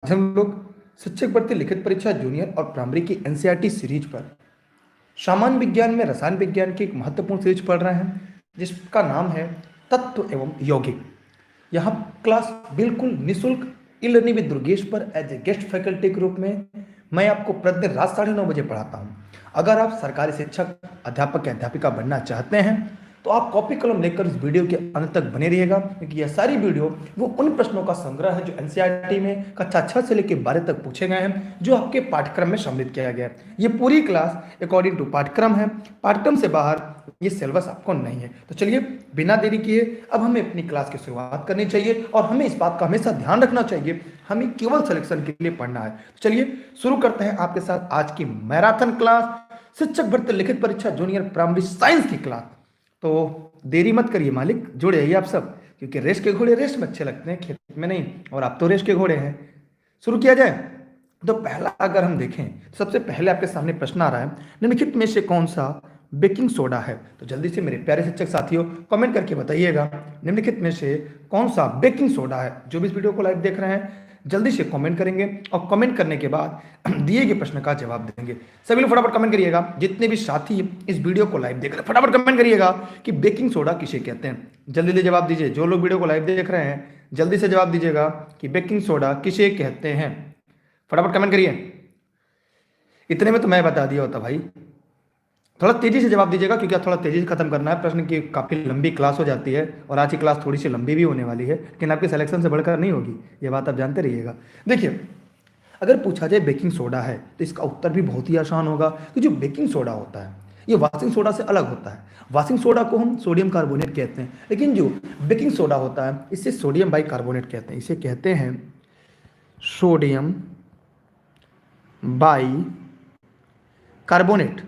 आज हम लोग शिक्षक भर्ती लिखित परीक्षा जूनियर और प्राइमरी की एनसीईआरटी सीरीज पर सामान्य विज्ञान में रसायन विज्ञान की एक महत्वपूर्ण सीरीज पढ़ रहे हैं जिसका नाम है तत्व एवं यौगिक। यहाँ क्लास बिल्कुल निःशुल्क ई लर्निंग विद दुर्गेश पर एज ए गेस्ट फैकल्टी के रूप में मैं आपको प्रतिदिन रात 9:30 बजे पढ़ाता हूँ। अगर आप सरकारी शिक्षक अध्यापक या अध्यापिका बनना चाहते हैं तो आप कॉपी कलम लेकर इस वीडियो के अंत तक बने रहिएगा, क्योंकि यह सारी वीडियो वो उन प्रश्नों का संग्रह है जो एनसीईआरटी में कक्षा 6 से लेकर 12 तक पूछे गए हैं, जो आपके पाठ्यक्रम में सम्मिलित किया गया है। ये पूरी क्लास अकॉर्डिंग टू पाठ्यक्रम है, पाठ्यक्रम से बाहर ये सिलेबस आपको नहीं है। तो चलिए बिना देरी किए अब हमें अपनी क्लास की शुरुआत करनी चाहिए और हमें इस बात का हमेशा ध्यान रखना चाहिए, हमें केवल सिलेक्शन के लिए पढ़ना है। तो चलिए शुरू करते हैं आपके साथ आज की मैराथन क्लास, शिक्षक भर्ती लिखित परीक्षा जूनियर प्राइमरी साइंस की क्लास। तो देरी मत करिए मालिक, जुड़ जाइए आप सब, क्योंकि रेस के घोड़े रेस में अच्छे लगते हैं, खेत में नहीं, और आप तो रेस के घोड़े हैं। शुरू किया जाए। तो पहला अगर हम देखें, सबसे पहले आपके सामने प्रश्न आ रहा है, निम्नलिखित में से कौन सा बेकिंग सोडा है? तो जल्दी से मेरे प्यारे शिक्षक साथियों कमेंट करके बताइएगा, निम्नलिखित में से कौन सा बेकिंग सोडा है? जो भी इस वीडियो को लाइव देख रहे हैं जल्दी से कमेंट करेंगे और कमेंट करने के बाद दिए गए प्रश्न का जवाब देंगे। सभी लोग फटाफट कमेंट करिएगा, जितने भी साथी इस वीडियो को लाइव देख रहे हैं फटाफट कमेंट करिएगा कि बेकिंग सोडा किसे कहते हैं। जल्दी से जवाब दीजिए, जो लोग वीडियो को लाइव देख रहे हैं जल्दी से जवाब दीजिएगा कि बेकिंग सोडा किसे कहते हैं। फटाफट कमेंट करिए, इतने में तो मैं बता दिया होता भाई। थोड़ा तेजी से जवाब दीजिएगा, क्योंकि थोड़ा तेजी से खत्म करना है प्रश्न की, काफ़ी लंबी क्लास हो जाती है और आज की क्लास थोड़ी सी लंबी भी होने वाली है, लेकिन आपके सिलेक्शन से बढ़कर नहीं होगी, ये बात आप जानते रहिएगा। देखिए, अगर पूछा जाए बेकिंग सोडा है तो इसका उत्तर भी बहुत ही आसान होगा कि जो बेकिंग सोडा होता है ये वॉशिंग सोडा से अलग होता है। वॉशिंग सोडा को हम सोडियम कार्बोनेट कहते हैं, लेकिन जो बेकिंग सोडा होता है इसे सोडियम बाई कार्बोनेट कहते हैं। इसे कहते हैं सोडियम बाई कार्बोनेट,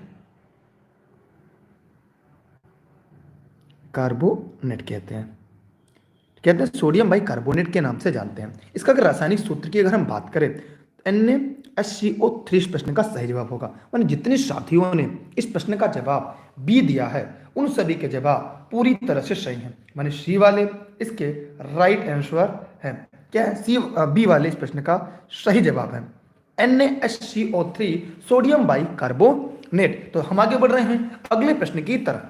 कार्बोनेट कहते हैं सोडियम बाई कार्बोनेट के नाम से जानते हैं। इसका अगर रासायनिक सूत्र की अगर हम बात करें NaHCO3 इस प्रश्न का सही जवाब होगा। माने जितने साथियों ने इस प्रश्न का जवाब बी दिया है उन सभी के जवाब पूरी तरह से सही हैं। माने सी वाले इसके राइट आंसर है। क्या है? सी बी वाले इस प्रश्न का सही जवाब है NaHCO3 सोडियम बाई कार्बोनेट। तो हम आगे बढ़ रहे हैं अगले प्रश्न की तरफ।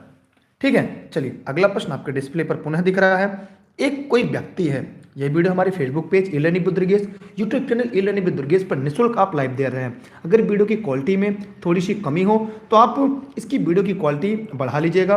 ठीक है, चलिए अगला प्रश्न आपके डिस्प्ले पर पुनः दिख रहा है। एक कोई व्यक्ति है, यह वीडियो हमारे Facebook page e learning with Durgesh, YouTube channel e learning with Durgesh पर निःशुल्क आप लाइव दे रहे हैं। अगर वीडियो की क्वालिटी में थोड़ी सी कमी हो तो आप इसकी वीडियो की क्वालिटी बढ़ा लीजिएगा।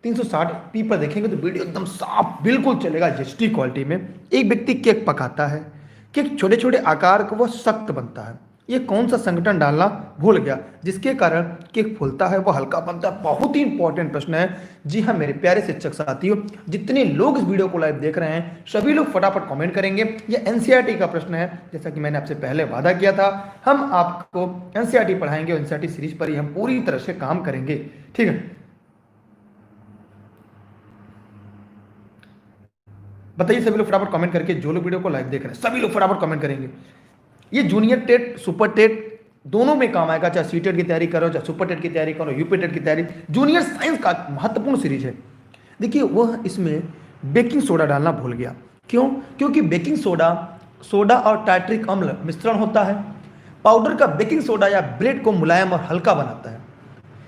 360p पर देखेंगे तो वीडियो एकदम साफ बिल्कुल चलेगा एचडी क्वालिटी में। एक व्यक्ति केक पकाता है, केक छोटे छोटे आकार का वह सख्त बनता है, ये कौन सा संगठन डालना भूल गया जिसके कारण केक फूलता है वह हल्का बनता है? बहुत ही इंपॉर्टेंट प्रश्न है। जी हाँ मेरे प्यारे शिक्षक साथियों, जितने लोग इस वीडियो को लाइव देख रहे हैं सभी लोग फटाफट कमेंट करेंगे। यह एनसीईआरटी का प्रश्न है, जैसा कि मैंने आपसे पहले वादा किया था, हम आपको एनसीईआरटी पढ़ाएंगे और एनसीईआरटी सीरीज पर ही हम पूरी तरह से काम करेंगे। ठीक है, बताइए सभी लोग फटाफट कमेंट करके, जो लोग वीडियो को लाइव देख रहे हैं सभी लोग फटाफट कमेंट करेंगे। ये जूनियर टेट सुपर टेट दोनों में काम आएगा, चाहे सीटेट की तैयारी करो चाहे सुपर टेट की तैयारी करो, यूपी टेट की तैयारी। जूनियर साइंस का महत्वपूर्ण सीरीज है। देखिए वह इसमें बेकिंग सोडा डालना भूल गया। क्यों? क्योंकि बेकिंग सोडा और टार्ट्रिक अम्ल मिश्रण होता है। पाउडर का बेकिंग सोडा या ब्रेड को मुलायम और हल्का बनाता है।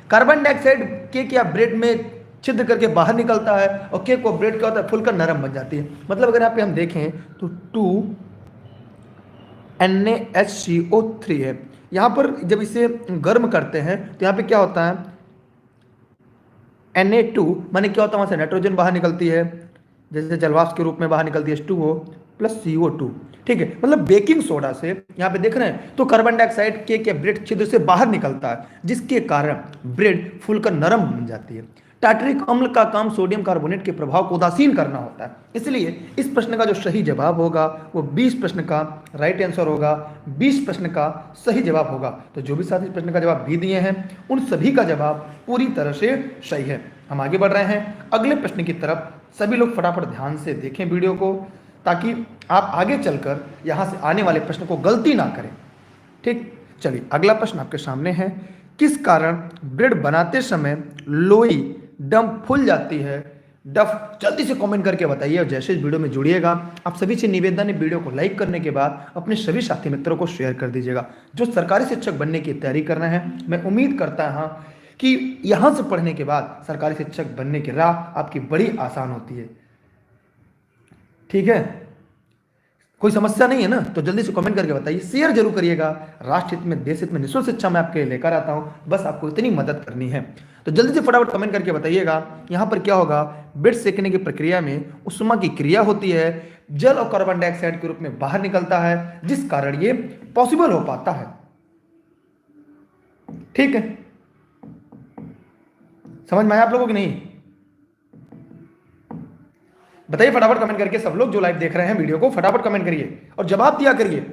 कार्बन डाइऑक्साइड केक या ब्रेड में छिद्र करके बाहर निकलता है और केक को ब्रेड क्या होता है फुलकर नरम बन जाती है। मतलब अगर यहाँ पे हम देखें तो 2NaHCO3 है। यहाँ पर जब इसे गर्म करते हैं तो यहाँ पे क्या होता है Na2, माने क्या होता है वहाँ से नाइट्रोजन बाहर निकलती है, जैसे जलवाष्प के रूप में बाहर निकलती है H2O प्लस CO2। ठीक है, मतलब बेकिंग सोडा से यहाँ पे देख रहे हैं तो कार्बन डाइऑक्साइड केक या ब्रेड छिद्र से बाहर निकलता है, जिसके कारण ब्रेड फूलकर नरम बन जाती है। टार्टरिक अम्ल का काम सोडियम कार्बोनेट के प्रभाव को उदासीन करना होता है। इसलिए इस प्रश्न का जो सही जवाब होगा वो 20 प्रश्न का राइट आंसर होगा, 20 प्रश्न का सही जवाब होगा। तो जो भी साथी इस प्रश्न का जवाब भी दिए हैं उन सभी का जवाब पूरी तरह से सही है। हम आगे बढ़ रहे हैं अगले प्रश्न की तरफ। सभी लोग फटाफट ध्यान से देखें वीडियो को, ताकि आप आगे चलकर यहाँ से आने वाले प्रश्न को गलती ना करें। ठीक, चलिए अगला प्रश्न आपके सामने है। किस कारण ब्रेड बनाते समय लोई डम फूल जाती है डफ। जल्दी से कमेंट करके बताइए और जैसे इस वीडियो में जुड़िएगा। आप सभी से निवेदन है, वीडियो को लाइक करने के बाद अपने सभी साथी मित्रों को शेयर कर दीजिएगा जो सरकारी शिक्षक बनने की तैयारी कर रहे हैं। मैं उम्मीद करता हूं कि यहां से पढ़ने के बाद सरकारी शिक्षक बनने की राह आपकी बड़ी आसान होती है। ठीक है, कोई समस्या नहीं है ना? तो जल्दी से कमेंट करके बताइए, शेयर जरूर करिएगा। राष्ट्र हित में, देश हित में निःशुल्क शिक्षा मैं आपके लिए लेकर आता हूं, बस आपको इतनी मदद करनी है। तो जल्दी से फटाफट कमेंट करके बताइएगा। यहां पर क्या होगा, ब्रेड सेकने की प्रक्रिया में उष्मा की क्रिया होती है, जल और कार्बन डाइऑक्साइड के रूप में बाहर निकलता है, जिस कारण ये पॉसिबल हो पाता है। ठीक है, समझ में आया आप लोगों की नहीं? बताइए फटाफट कमेंट करके सब लोग जो लाइव देख रहे हैं वीडियो को, फटाफट कमेंट करिए और जवाब दिया करिए।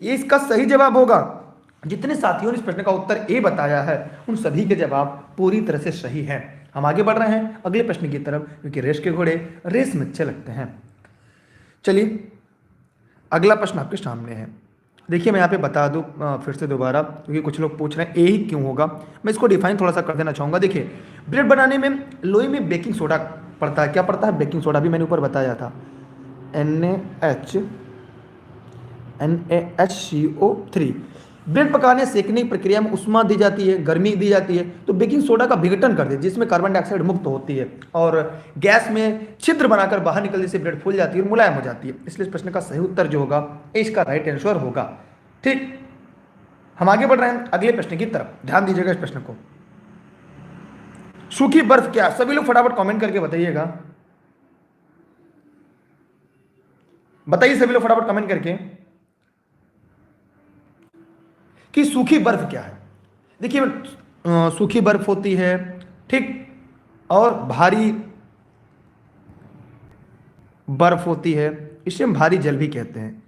ये इसका सही जवाब होगा। जितने साथियों ने इस प्रश्न का उत्तर ए बताया है उन सभी के जवाब पूरी तरह से सही है। हम आगे बढ़ रहे हैं अगले प्रश्न की तरफ, क्योंकि रेस के घोड़े रेस में अच्छे लगते हैं। चलिए अगला प्रश्न आपके सामने है। देखिए मैं यहाँ पे बता दूं फिर से दोबारा, क्योंकि कुछ लोग पूछ रहे हैं ए ही क्यों होगा। मैं इसको डिफाइन थोड़ा सा कर देना चाहूँगा। देखिए ब्रेड बनाने में लोई में बेकिंग सोडा पड़ता है। क्या पड़ता है? Baking soda. भी मैंने ऊपर बताया था, NaHCO3। ब्रेड पकाने सेकने की प्रक्रिया में उष्मा दी जाती है, गर्मी दी जाती है, तो बेकिंग सोडा का विघटन कर दे जिसमें कार्बन डाइऑक्साइड मुक्त होती है और गैस में छिद्र बनाकर बाहर निकल जैसे ब्रेड फूल जाती है और मुलायम हो जाती है। इसलिए इस प्रश्न का सही उत्तर जो होगा इसका राइट आंसर होगा। ठीक, हम आगे बढ़ रहे हैं अगले प्रश्न की तरफ। ध्यान दीजिएगा इस प्रश्न को। सूखी बर्फ क्या? सभी लोग फटाफट कमेंट करके बताइएगा। बताइए सभी लोग फटाफट कमेंट करके कि सूखी बर्फ क्या है। देखिए सूखी बर्फ होती है, ठीक, और भारी बर्फ होती है, इसे हम भारी जल भी कहते हैं।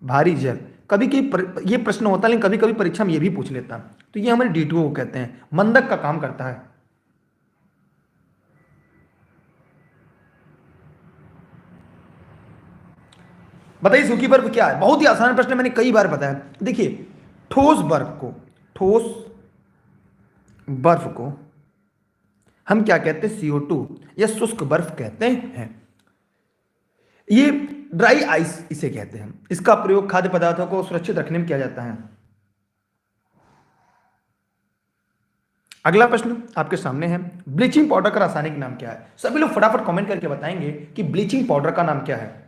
भारी जल कभी कभी ये प्रश्न होता है, लेकिन कभी कभी परीक्षा में ये भी पूछ लेता है। तो ये हमारे D2O को कहते हैं, मंदक का काम करता है। बताइए सूखी बर्फ क्या है? बहुत ही आसान प्रश्न, मैंने कई बार बताया। देखिए ठोस बर्फ को हम क्या कहते हैं? CO2 या शुष्क बर्फ कहते हैं। ये ड्राई आइस इसे कहते हैं। इसका प्रयोग खाद्य पदार्थों को सुरक्षित रखने में किया जाता है। अगला प्रश्न आपके सामने है, ब्लीचिंग पाउडर का रासायनिक नाम क्या है? सभी लोग फटाफट कमेंट करके बताएंगे कि ब्लीचिंग पाउडर का नाम क्या है।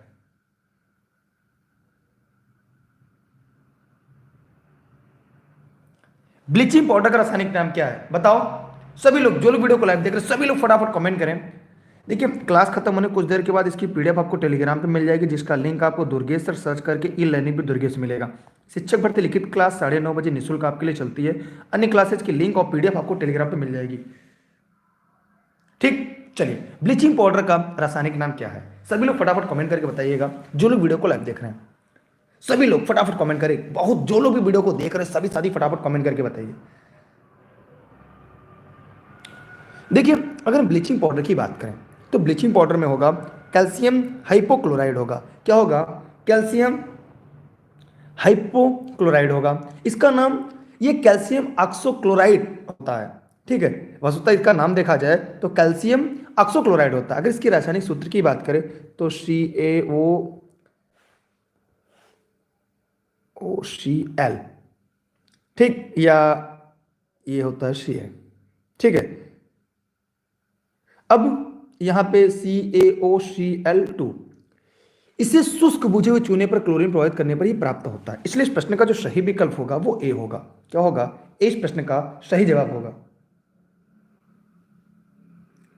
ब्लीचिंग पाउडर का रासायनिक नाम क्या है बताओ? सभी लोग, जो लोग वीडियो को लाइव देख रहे हैं, सभी लोग फटाफट कमेंट करें। देखिए क्लास खत्म होने कुछ देर के बाद इसकी PDF आपको टेलीग्राम पे मिल जाएगी, जिसका लिंक आपको दुर्गेश सर सर्च करके ई-लर्निंग पे दुर्गेश मिलेगा। शिक्षक भर्ती लिखित क्लास 9:30 बजे निःशुल्क आपके लिए चलती है। अन्य क्लासेज की लिंक और PDF आपको टेलीग्राम पे मिल जाएगी। ठीक, चलिए ब्लीचिंग पाउडर का रासायनिक नाम क्या है? सभी लोग फटाफट कमेंट करके बताइएगा, जो लोग वीडियो को लाइव देख रहे हैं। सभी लोग फटाफट कमेंट करें, बहुत जो लोग भी वीडियो को देख रहे हैं सभी साथी फटाफट कमेंट करके बताइए। देखिए अगर हम ब्लीचिंग पाउडर की बात करें तो ब्लीचिंग पाउडर में होगा कैल्शियम हाइपोक्लोराइड होगा। क्या होगा? कैल्शियम हाइपोक्लोराइड होगा। इसका नाम ये कैल्शियम ऑक्सोक्लोराइड होता है। ठीक है, वस्तुतः इसका नाम देखा जाए तो कैल्शियम ऑक्सोक्लोराइड होता है। अगर इसकी रासायनिक सूत्र की बात करें तो CaOCl, ठीक, या ये होता है Ca। ठीक है, अब यहां पे CaOCl2, इसे शुष्क बुझे हुए चूने पर क्लोरीन प्रभावित करने पर ही प्राप्त होता है। इसलिए इस प्रश्न का जो सही विकल्प होगा वो ए होगा। क्या होगा? इस प्रश्न का सही जवाब होगा।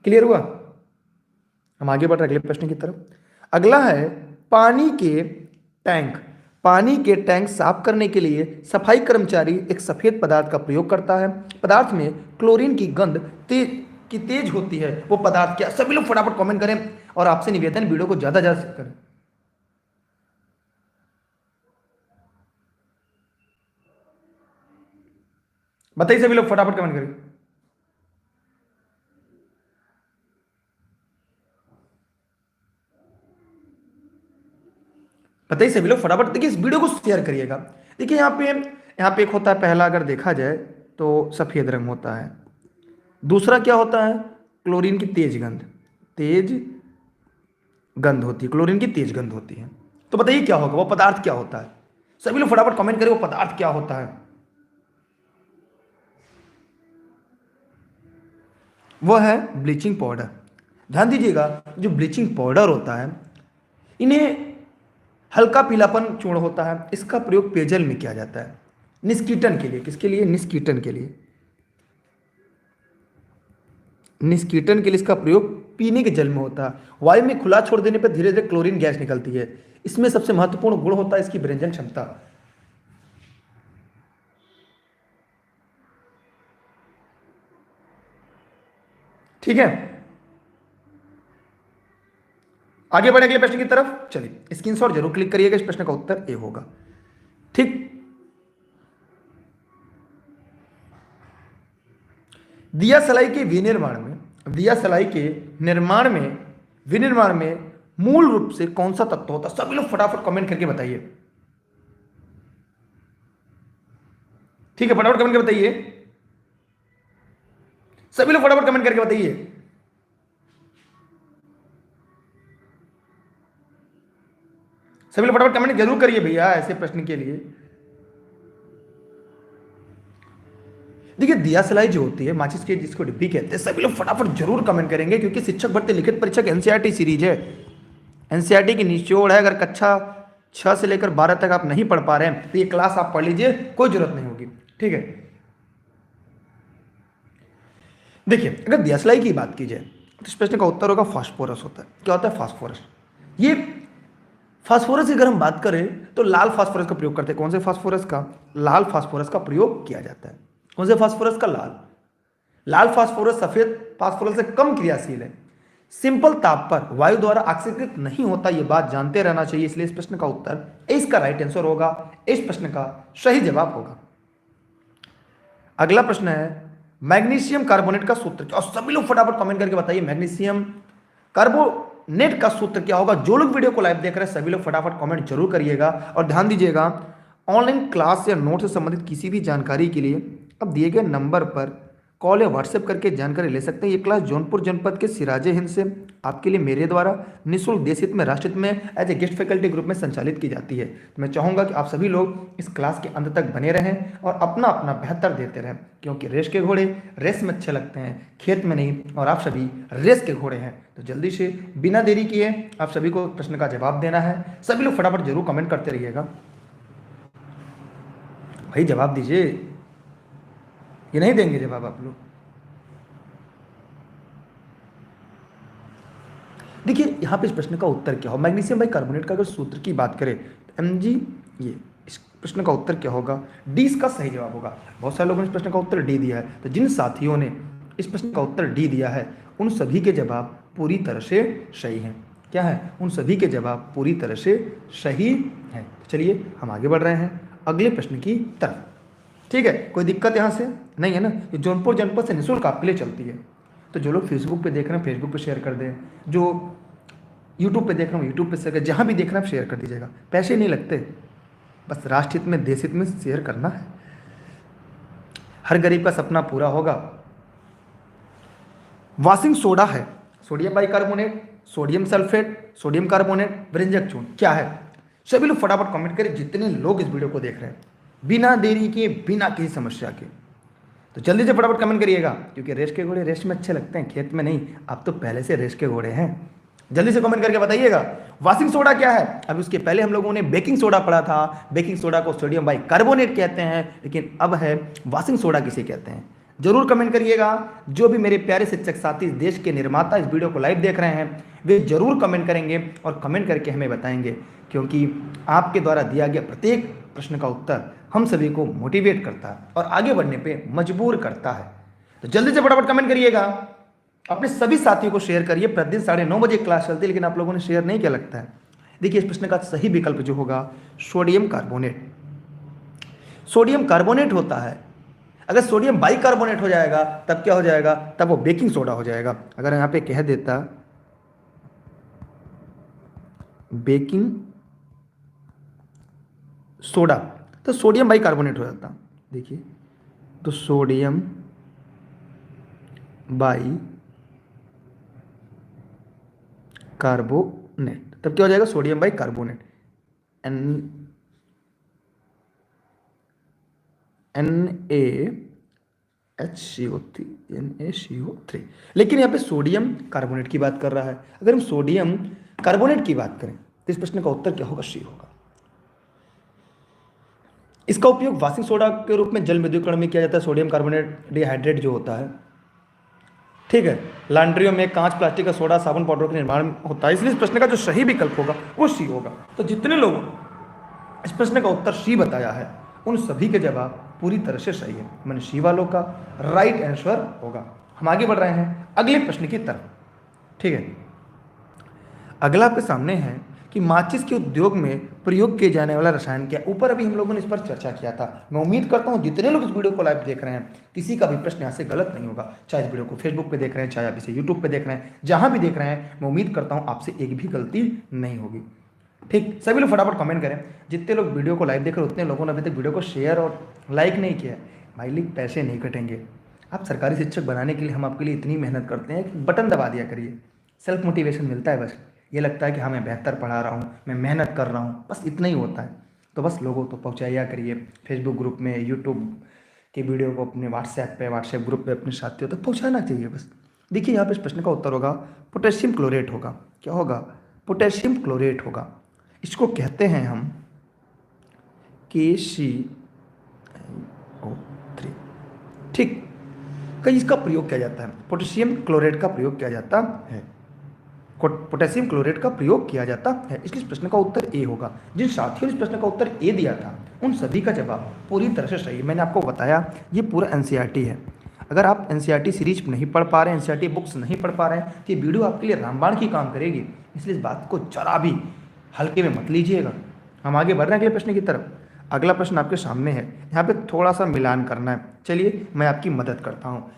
क्लियर हुआ? हम आगे बढ़ रहे अगले प्रश्न की तरफ। अगला है पानी के टैंक साफ करने के लिए सफाई कर्मचारी एक सफेद पदार्थ का प्रयोग करता है। पदार्थ में क्लोरीन की गंध तेज होती है। वो पदार्थ क्या? सभी लोग फटाफट कमेंट करें और आपसे निवेदन वीडियो को ज्यादा शेयर करें। बताइए सभी लोग फटाफट कमेंट करें। बताइए सभी लोग फटाफट। देखिए इस वीडियो को शेयर करिएगा। देखिए यहाँ पे एक होता है, पहला अगर देखा जाए तो सफेद रंग होता है। दूसरा क्या होता है? क्लोरीन की तेज गंध होती है, क्लोरीन की तेज गंध होती है। तो बताइए क्या होगा, वो पदार्थ क्या होता है? सभी लोग फटाफट कमेंट करें, वो पदार्थ क्या होता है? वो है ब्लीचिंग पाउडर। ध्यान दीजिएगा, जो ब्लीचिंग पाउडर होता है, इन्हें हल्का पीलापन चूर्ण होता है, इसका प्रयोग पेयजल में किया जाता है निष्कीटन के लिए। किसके लिए? निष्कीटन के लिए। निष्कीटन के लिए इसका प्रयोग पीने के जल में होता है। वायु में खुला छोड़ देने पर धीरे धीरे क्लोरीन गैस निकलती है। इसमें सबसे महत्वपूर्ण गुण होता है इसकी विरेचन क्षमता। ठीक है, आगे बढ़े अगले प्रश्न की तरफ। चलिए स्क्रीनशॉट जरूर क्लिक करिएगा, इस प्रश्न का उत्तर ए होगा। ठीक, दिया सलाई के विनिर्माण में, दिया सलाई के निर्माण में, विनिर्माण में मूल रूप से कौन सा तत्व होता है? सभी लोग फटाफट कमेंट करके बताइए। ठीक है, फटाफट कमेंट करके बताइए, सभी लोग फटाफट कमेंट करके बताइए। सभी लोग फटाफट कमेंट जरूर करिए भैया ऐसे प्रश्न के लिए। देखिए दिया सलाई जो होती है, माचिस की जिसको डिब्बी कहते हैं, सभी लोग फटाफट जरूर कमेंट करेंगे, क्योंकि शिक्षक भर्ती लिखित परीक्षा की एनसीईआरटी सीरीज है। एनसीईआरटी की निचोड़ है। अगर कक्षा 6 से लेकर 12 तक आप नहीं पढ़ पा रहे हैं तो ये क्लास आप पढ़ लीजिए, कोई जरूरत नहीं होगी। ठीक है, देखिए अगर दिया सलाई की बात की जाए तो इस प्रश्न का उत्तर होगा फास्फोरस होता है। क्या होता है? फास्फोरस। ये फास्फोरस की अगर हम बात करें तो लाल फास्फोरस का प्रयोग करते हैं। कौन से फास्फोरस का? लाल फास्फोरस का प्रयोग किया जाता है। कौन से फास्फोरस का? लाल। लाल फास्फोरस सफेद फास्फोरस से कम क्रियाशील है, सिंपल ताप पर वायु द्वारा ऑक्सीकृत नहीं होता, यह बात जानते रहना चाहिए। इसलिए इस प्रश्न का उत्तर इसका राइट आंसर होगा, इस प्रश्न का सही जवाब होगा। अगला प्रश्न है मैग्नीशियम कार्बोनेट का सूत्र क्या? और सभी लोग फटाफट कमेंट करके बताइए मैग्नीशियम कार्बोनेट का सूत्र क्या होगा? जो लोग वीडियो को लाइव देख रहे हैं सभी लोग फटाफट कमेंट जरूर करिएगा। और ध्यान दीजिएगा, ऑनलाइन क्लास या नोट से संबंधित किसी भी जानकारी के लिए अब दिए गए नंबर पर कॉल या व्हाट्सएप करके जानकारी ले सकते हैं। ये क्लास जौनपुर जनपद के सिराजे हिंद से आपके लिए मेरे द्वारा निःशुल्क देश हित में, राष्ट्र हित में as a guest faculty group में संचालित की जाती है। तो मैं चाहूँगा कि आप सभी लोग इस क्लास के अंत तक बने रहें और अपना अपना बेहतर देते रहें, क्योंकि रेस के घोड़े रेस में अच्छे लगते हैं, खेत में नहीं। और आप सभी रेस के घोड़े हैं, तो जल्दी से बिना देरी किए आप सभी को प्रश्न का जवाब देना है। सभी लोग फटाफट जरूर कमेंट करते रहिएगा। भाई जवाब दीजिए, ये नहीं देंगे जवाब आप लोग। देखिए यहाँ पे इस प्रश्न का उत्तर क्या हो, मैग्नीशियम बाइकार्बोनेट का अगर सूत्र की बात करें तो Mg, ये इस प्रश्न का उत्तर क्या होगा? डी इसका सही जवाब होगा। बहुत सारे लोगों ने इस प्रश्न का उत्तर डी दिया है, तो जिन साथियों ने इस प्रश्न का उत्तर डी दिया है उन सभी के जवाब पूरी तरह से सही हैं। क्या है? उन सभी के जवाब पूरी तरह से सही हैं। चलिए हम आगे बढ़ रहे हैं अगले प्रश्न की तरफ। ठीक है, कोई दिक्कत यहाँ से नहीं है ना? ये जौनपुर जनपद से निःशुल्क आपके लिए चलती है। तो जो लोग फेसबुक पे देख रहे हैं फेसबुक पे शेयर कर दें, जो यूट्यूब पे देख रहे हो यूट्यूब पे शेयर कर, जहाँ भी देख रहे हैं आप शेयर कर दीजिएगा। पैसे नहीं लगते, बस राष्ट्र हित में, देश हित में शेयर करना है। हर गरीब का सपना पूरा होगा। वॉशिंग सोडा है sodium bicarbonate, sodium sulphate, sodium carbonate, व्यंजक चूर्ण, क्या है? सभी लोग फटाफट कमेंट करें, जितने लोग इस वीडियो को देख रहे हैं, बिना देरी के, बिना किसी समस्या के। तो जल्दी से फटाफट कमेंट करिएगा, क्योंकि रेस के घोड़े रेस में अच्छे लगते हैं, खेत में नहीं। आप तो पहले से रेस के घोड़े हैं। जल्दी से कमेंट करके बताइएगा वॉशिंग सोडा क्या है। अब उसके पहले हम लोगों ने बेकिंग सोडा पढ़ा था, बेकिंग सोडा को सोडियम बाइकार्बोनेट कहते हैं, लेकिन अब है वॉशिंग सोडा किसे कहते हैं। जरूर कमेंट करिएगा। जो भी मेरे प्यारे शिक्षक साथी इस देश के निर्माता इस वीडियो को लाइव देख रहे हैं वे जरूर कमेंट करेंगे और कमेंट करके हमें बताएंगे, क्योंकि आपके द्वारा दिया गया प्रत्येक प्रश्न का उत्तर हम सभी को मोटिवेट करता है और आगे बढ़ने पे मजबूर करता है। तो जल्दी से फटाफट कमेंट करिएगा, अपने सभी साथियों को शेयर करिए। प्रतिदिन 9:30 बजे क्लास चलती है, लेकिन आप लोगों ने शेयर नहीं किया लगता है। देखिए इस प्रश्न का सही विकल्प जो होगा सोडियम कार्बोनेट। सोडियम कार्बोनेट होता है। अगर सोडियम बाइकार्बोनेट हो जाएगा तब क्या हो जाएगा? तब वो बेकिंग सोडा हो जाएगा। अगर यहाँ पे कह देता बेकिंग सोडा तो सोडियम बाइकार्बोनेट हो जाता। देखिए तो सोडियम बाई कार्बोनेट, तब क्या हो जाएगा सोडियम बाई कार्बोनेट, NaHCO3 लेकिन यहाँ पे सोडियम कार्बोनेट की बात कर रहा है। अगर हम सोडियम कार्बोनेट की बात करें तो इस प्रश्न का उत्तर क्या होगा, सी होगा। इसका उपयोग वाशिंग सोडा के रूप में जल मृदुकरण में किया जाता है, सोडियम कार्बोनेट डिहाइड्रेट जो होता है, ठीक है। लॉन्ड्रियों में कांच, प्लास्टिक का सोडा, साबुन पाउडर का निर्माण होता है, इसलिए इस प्रश्न का जो सही विकल्प होगा वो सी होगा। तो जितने लोगों इस प्रश्न का उत्तर सी बताया है उन सभी के जवाब पूरी तरह से सही है, मैंने सी वालों का राइट आंसर होगा। हम आगे बढ़ रहे हैं अगले प्रश्न की तरफ, ठीक है। अगला आपके सामने है कि माचिस के उद्योग में प्रयोग किए जाने वाला रसायन क्या। ऊपर अभी हम लोगों ने इस पर चर्चा किया था। मैं उम्मीद करता हूं जितने लोग इस वीडियो को लाइव देख रहे हैं किसी का भी प्रश्न यहाँ से गलत नहीं होगा, चाहे इस वीडियो को फेसबुक पे देख रहे हैं, चाहे आप इसे यूट्यूब पे देख रहे हैं, जहां भी देख रहे हैं, मैं उम्मीद करता हूं आपसे एक भी गलती नहीं होगी, ठीक। सभी लोग फटाफट कमेंट करें। जितने लोग वीडियो को लाइव देख रहे हैं उतने लोगों ने अभी तक वीडियो को शेयर और लाइक नहीं किया है। भाई लिख पैसे नहीं कटेंगे, आप सरकारी शिक्षक बनाने के लिए हम आपके लिए इतनी मेहनत करते हैं कि बटन दबा दिया करिए, सेल्फ मोटिवेशन मिलता है। बस ये लगता है कि हाँ मैं बेहतर पढ़ा रहा हूँ, मैं मेहनत कर रहा हूँ, बस इतना ही होता है। तो बस लोगों तो पहुँचाया करिए, फेसबुक ग्रुप में, यूट्यूब की वीडियो को अपने व्हाट्सएप ग्रुप पे अपने साथियों तक पहुँचाना चाहिए बस। देखिए यहाँ पे इस प्रश्न का उत्तर होगा पोटेशियम क्लोरेट होगा। क्या होगा, पोटेशियम क्लोरेट होगा। इसको कहते हैं हम KClO3, ठीक। कहीं इसका प्रयोग किया जाता है, पोटेशियम क्लोरेट का प्रयोग किया जाता है, पोटेशियम क्लोरेट का प्रयोग किया जाता है। इसलिए इस प्रश्न का उत्तर ए होगा। जिन साथियों ने इस प्रश्न का उत्तर ए दिया था उन सभी का जवाब पूरी तरह से सही है। मैंने आपको बताया ये पूरा एनसीईआरटी है। अगर आप एनसीईआरटी सीरीज नहीं पढ़ पा रहे हैं, एनसीईआरटी बुक्स नहीं पढ़ पा रहे हैं, तो ये वीडियो आपके लिए रामबाण की काम करेगी। इसलिए इस बात को जरा भी हल्के में मत लीजिएगा। हम आगे बढ़ रहे हैं अगले प्रश्न की तरफ। अगला प्रश्न आपके सामने है, यहाँ पे थोड़ा सा मिलान करना है। चलिए मैं आपकी मदद करता हूँ।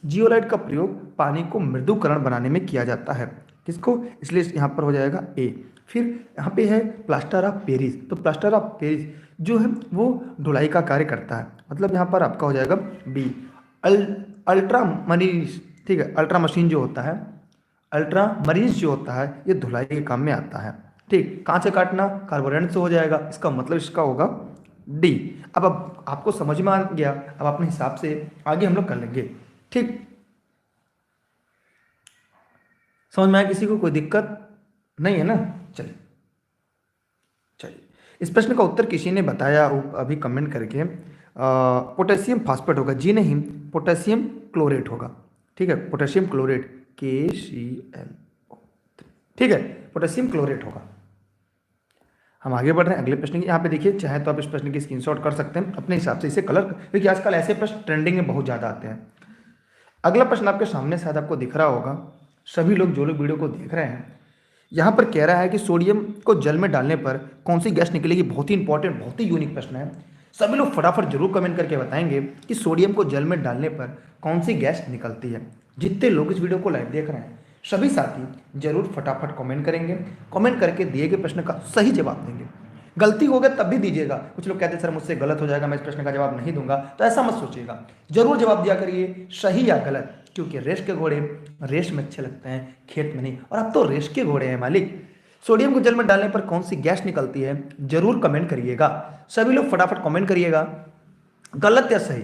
जियोलाइट का प्रयोग पानी को मृदुकरण बनाने में किया जाता है। किसको, इसलिए यहाँ पर हो जाएगा ए। फिर यहाँ पे है प्लास्टर ऑफ पेरिस। तो प्लास्टर ऑफ पेरिस जो है वो धुलाई का कार्य करता है, मतलब यहाँ पर आपका हो जाएगा बी। अल्ट्रा मरीज, ठीक है, अल्ट्रा मशीन जो होता है, अल्ट्रा मरीज जो होता है ये धुलाई के काम में आता है, ठीक। कहाँ से काटना, कार्बोरेंट से हो जाएगा, इसका मतलब इसका होगा डी। अब आपको समझ में आ गया, अब अपने हिसाब से आगे हम लोग कर लेंगे, ठीक। समझ में आया किसी को, कोई दिक्कत नहीं है ना। चलिए इस प्रश्न का उत्तर किसी ने बताया अभी कमेंट करके, पोटेशियम फास्फेट होगा। जी नहीं, पोटेशियम क्लोरेट होगा, ठीक है, पोटेशियम क्लोरेट KClO, ठीक है, पोटेशियम क्लोरेट होगा। हम आगे बढ़ रहे हैं अगले प्रश्न की। यहाँ पे देखिए, चाहे तो आप इस प्रश्न की स्क्रीनशॉट कर सकते हैं अपने हिसाब से, इसे कलर, क्योंकि आजकल ऐसे प्रश्न ट्रेंडिंग में बहुत ज़्यादा आते हैं। अगला प्रश्न आपके सामने शायद आपको दिख रहा होगा, सभी लोग जो लोग वीडियो को देख रहे हैं, यहाँ पर कह रहा है कि सोडियम को जल में डालने पर कौन सी गैस निकलेगी। बहुत ही इंपॉर्टेंट, बहुत ही यूनिक प्रश्न है। सभी लोग फटाफट जरूर कमेंट करके बताएंगे कि सोडियम को जल में डालने पर कौन सी गैस निकलती है। जितने लोग इस वीडियो को लाइव देख रहे हैं सभी साथी जरूर फटाफट कमेंट करेंगे, कमेंट करके दिए गए प्रश्न का सही जवाब देंगे। गलती हो गया तब भी दीजिएगा। कुछ लोग कहते हैं सर मुझसे गलत हो जाएगा, मैं इस प्रश्न का जवाब नहीं दूंगा, तो ऐसा मत सोचिएगा, जरूर जवाब दिया करिए, सही या गलत, क्योंकि रेस के घोड़े रेस में अच्छे लगते हैं, खेत में नहीं। और अब तो रेस के घोड़े हैं मालिक। सोडियम को जल में डालने पर कौन सी गैस निकलती है, जरूर कमेंट करिएगा। सभी लोग फटाफट कमेंट करिएगा, गलत या सही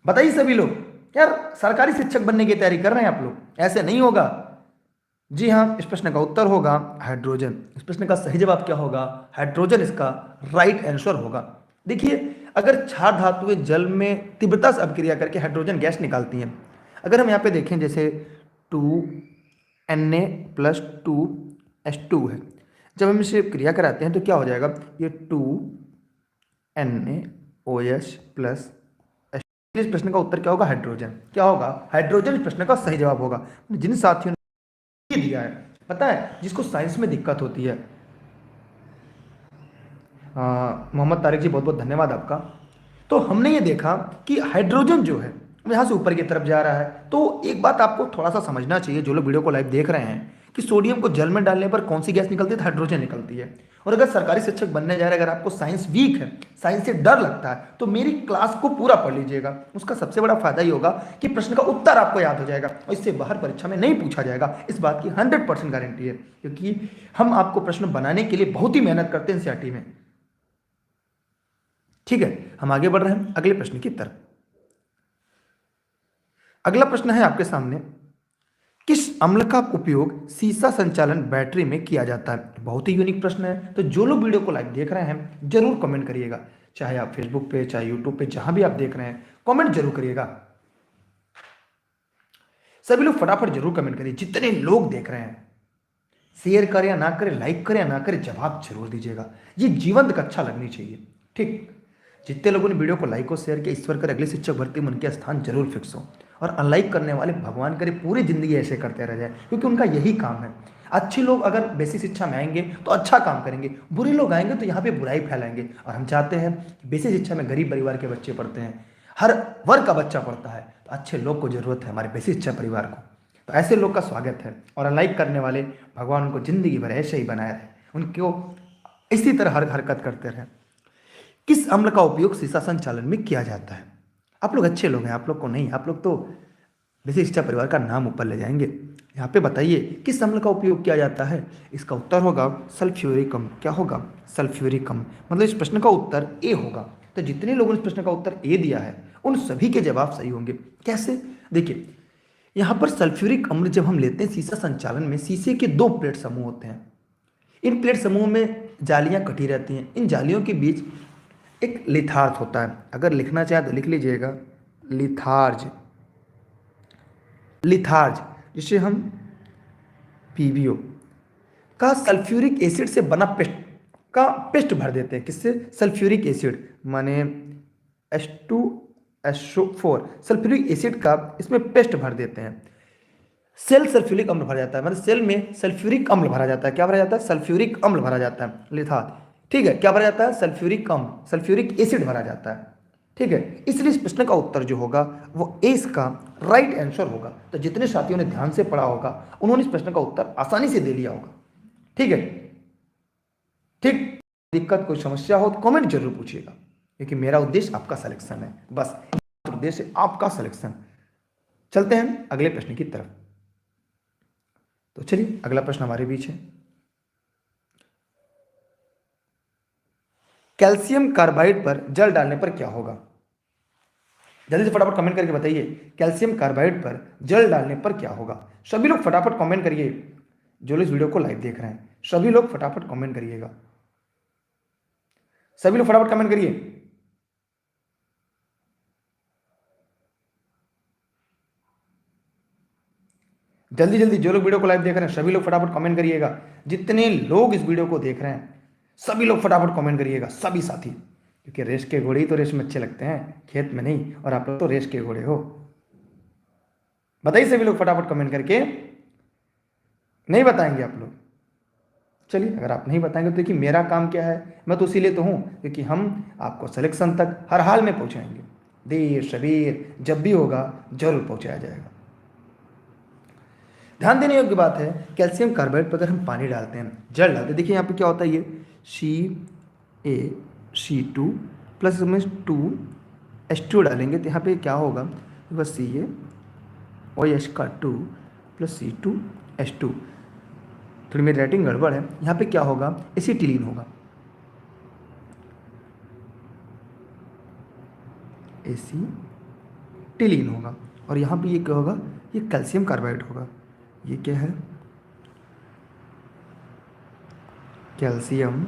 बताइए सभी लोग। यार सरकारी शिक्षक बनने की तैयारी कर रहे हैं आप लोग, ऐसे नहीं होगा। जी हाँ, इस प्रश्न का उत्तर होगा हाइड्रोजन। इस प्रश्न का सही जवाब क्या होगा, हाइड्रोजन इसका राइट आंसर होगा। देखिए, अगर क्षार धातुएं जल में तीव्रता से अभिक्रिया करके हाइड्रोजन गैस निकालती हैं। अगर हम यहाँ पे देखें, जैसे 2Na+2H2 है, जब हम इसे क्रिया कराते हैं तो क्या हो जाएगा, ये 2NaOH+। इस प्रश्न का उत्तर क्या होगा, हाइड्रोजन। क्या होगा, हाइड्रोजन इस प्रश्न का सही जवाब होगा। जिन साथियों ने दिया है, पता है जिसको साइंस में दिक्कत होती है, मोहम्मद तारिक जी बहुत बहुत धन्यवाद आपका। तो हमने ये देखा कि हाइड्रोजन जो है यहाँ से ऊपर की तरफ जा रहा है। तो एक बात आपको थोड़ा सा समझना चाहिए, जो लोग वीडियो को लाइव देख रहे हैं, कि सोडियम को जल में डालने पर कौन सी गैस निकलती है, हाइड्रोजन निकलती है। और अगर सरकारी शिक्षक बनने जा रहे हैं, अगर आपको साइंस वीक है, साइंस से डर लगता है, तो मेरी क्लास को पूरा पढ़ लीजिएगा। उसका सबसे बड़ा फायदा ये होगा कि प्रश्न का उत्तर आपको याद हो जाएगा और इससे बाहर परीक्षा में नहीं पूछा जाएगा। इस बात की 100% गारंटी है, क्योंकि हम आपको प्रश्न बनाने के लिए बहुत ही मेहनत करते हैं एनसीईआरटी में। ठीक है, हम आगे बढ़ रहे हैं अगले प्रश्न की तरफ। अगला प्रश्न है आपके सामने, किस अम्ल का उपयोग सीसा संचालन बैटरी में किया जाता है? बहुत ही यूनिक प्रश्न है, तो जो लोग वीडियो को लाइव देख रहे हैं जरूर कमेंट करिएगा, चाहे आप फेसबुक पे, चाहे यूट्यूब पे, जहां भी आप देख रहे हैं कमेंट जरूर करिएगा। सभी लोग फटाफट जरूर कमेंट करिए, जितने लोग देख रहे हैं। शेयर करें या ना करें, लाइक करें या ना करें, जवाब जरूर दीजिएगा, ये जीवंत कक्षा लगनी चाहिए। ठीक, जितने लोगों ने वीडियो को लाइक और शेयर किया, ईश्वर कर अगले शिक्षक भर्ती में उनके स्थान जरूर फिक्स हो। और अनलाइक करने वाले भगवान करे पूरी जिंदगी ऐसे करते रह जाए, क्योंकि उनका यही काम है। अच्छे लोग अगर बेसिक शिक्षा में आएंगे तो अच्छा काम करेंगे, बुरे लोग आएंगे तो यहाँ पे बुराई फैलाएंगे। और हम चाहते हैं कि बेसिक शिक्षा में गरीब परिवार के बच्चे पढ़ते हैं, हर वर्ग का बच्चा पढ़ता है, तो अच्छे लोग को जरूरत है हमारे बेसिक शिक्षा परिवार को। तो ऐसे लोग का स्वागत है। और अनलाइक करने वाले भगवान उनको जिंदगी भर ऐसे ही बनाए रहे, उनको इसी तरह हर हरकत करते रहे। किस अम्ल का उपयोग सीसा संचालन में किया जाता है? आप लोग अच्छे लोग हैं, आप लोग को नहीं, आप लोग तो बेसिक शिक्षा परिवार का नाम ऊपर ले जाएंगे। यहाँ पे बताइए किस अम्ल का उपयोग किया जाता है? इसका उत्तर होगा सल्फ्यूरिक अम्ल। क्या होगा? सल्फ्यूरिक अम्ल। मतलब इस प्रश्न का उत्तर ए होगा। तो जितने लोगों ने इस प्रश्न का उत्तर ए दिया है उन सभी के जवाब सही होंगे। कैसे? देखिए, यहाँ पर सल्फ्यूरिक अम्ल जब हम लेते हैं सीसा संचालन में, शीशे के 2 प्लेट समूह होते हैं। इन प्लेट समूह में जालियाँ कटी रहती हैं। इन जालियों के बीच एक लिथार्ज होता है। अगर लिखना चाहे तो लिख लीजिएगा, लिथार्ज। लिथार्ज जिसे हम पीबीओ का सल्फ्यूरिक एसिड से बना पेस्ट भर देते हैं। किससे? सल्फ्यूरिक एसिड, माने H2SO4 सल्फ्यूरिक एसिड का इसमें पेस्ट भर देते हैं। सेल सल्फ्यूरिक अम्ल भरा जाता है, मतलब सेल में सल्फ्यूरिक अम्ल भरा जाता है। क्या भरा जाता है? सल्फ्यूरिक अम्ल भरा जाता है, लिथार्ज। ठीक है, क्या भरा जाता है? सल्फ्यूरिक अम्ल, सल्फ्यूरिक एसिड भरा जाता है। ठीक है, इसलिए इस प्रश्न का उत्तर जो होगा वो ए इसका राइट आंसर होगा। तो जितने साथियों ने ध्यान से पढ़ा होगा उन्होंने इस प्रश्न का उत्तर आसानी से दे लिया होगा। ठीक है, ठीक, दिक्कत कोई समस्या हो तो कमेंट जरूर पूछिएगा, क्योंकि मेरा उद्देश्य आपका सिलेक्शन है, बस उद्देश्य है आपका सिलेक्शन। चलते हैं अगले प्रश्न की तरफ। तो चलिए अगला प्रश्न हमारे बीच है, कैल्शियम कार्बाइड पर जल डालने पर क्या होगा? जल्दी से फटाफट कमेंट करके बताइए, कैल्शियम कार्बाइड पर जल डालने पर क्या होगा? सभी लोग फटाफट कमेंट करिए, जो लोग इस वीडियो को लाइव देख रहे हैं सभी लोग फटाफट कमेंट करिएगा, सभी लोग फटाफट कमेंट करिए। जल्दी जल्दी जो लोग वीडियो को लाइव देख रहे हैं सभी लोग फटाफट कमेंट करिएगा। जितने लोग इस वीडियो को देख रहे हैं सभी लोग फटाफट कमेंट करिएगा, सभी साथी, क्योंकि रेस के घोड़े ही तो रेस में अच्छे लगते हैं, खेत में नहीं। और आप लोग तो रेस के घोड़े हो। बताइए सभी लोग फटाफट कमेंट करके। नहीं बताएंगे आप लोग? चलिए, अगर आप नहीं बताएंगे तो देखिए मेरा काम क्या है, मैं तो इसीलिए तो हूँ क्योंकि हम आपको सिलेक्शन तक हर हाल में पहुँचाएंगे। देर सबेर जब भी होगा जरूर पहुँचाया जाएगा। ध्यान देने योग्य बात है, कैल्शियम कार्बाइड पर अगर हम पानी डालते हैं, जल डालते हैं, देखिए यहाँ पे क्या होता है, ये CaC2 प्लस इसमें 2H2 डालेंगे तो यहाँ पे क्या होगा, बस CaOH का 2 प्लस C2H2। थोड़ी मेरी राइटिंग गड़बड़ है, यहाँ पे क्या होगा, एसिटिलीन होगा, एसिटिलीन होगा। और यहाँ पे ये क्या होगा, ये कैल्शियम कार्बाइड होगा। ये क्या है? कैल्शियम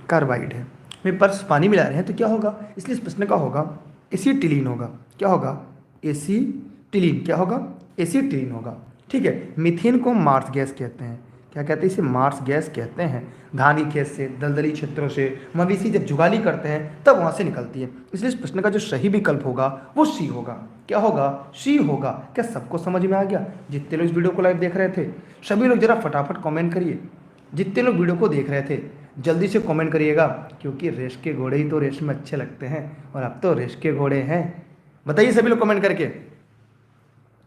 कार्बाइड है। मेरे पास पानी मिला रहे हैं तो क्या होगा, इसलिए इस प्रश्न का होगा एसिटिलीन होगा। क्या होगा? एसिटिलीन। क्या होगा? एसिटिलीन होगा। ठीक है, मीथेन को मार्स गैस कहते हैं। क्या कहते हैं इसे? मार्स गैस कहते हैं। धान के खेत से, दलदली क्षेत्रों से मवेशी जब जुगाली करते हैं तब वहाँ से निकलती है। इसलिए इस प्रश्न का जो सही विकल्प होगा वो सी होगा। क्या होगा? सी होगा। क्या सबको समझ में आ गया? जितने लोग इस वीडियो को लाइव देख रहे थे सभी लोग जरा फटाफट कमेंट करिए। जितने लोग वीडियो को देख रहे थे जल्दी से कमेंट करिएगा, क्योंकि रेस के घोड़े ही तो रेस में अच्छे लगते हैं और अब तो रेस के घोड़े हैं। बताइए सभी लोग कमेंट करके।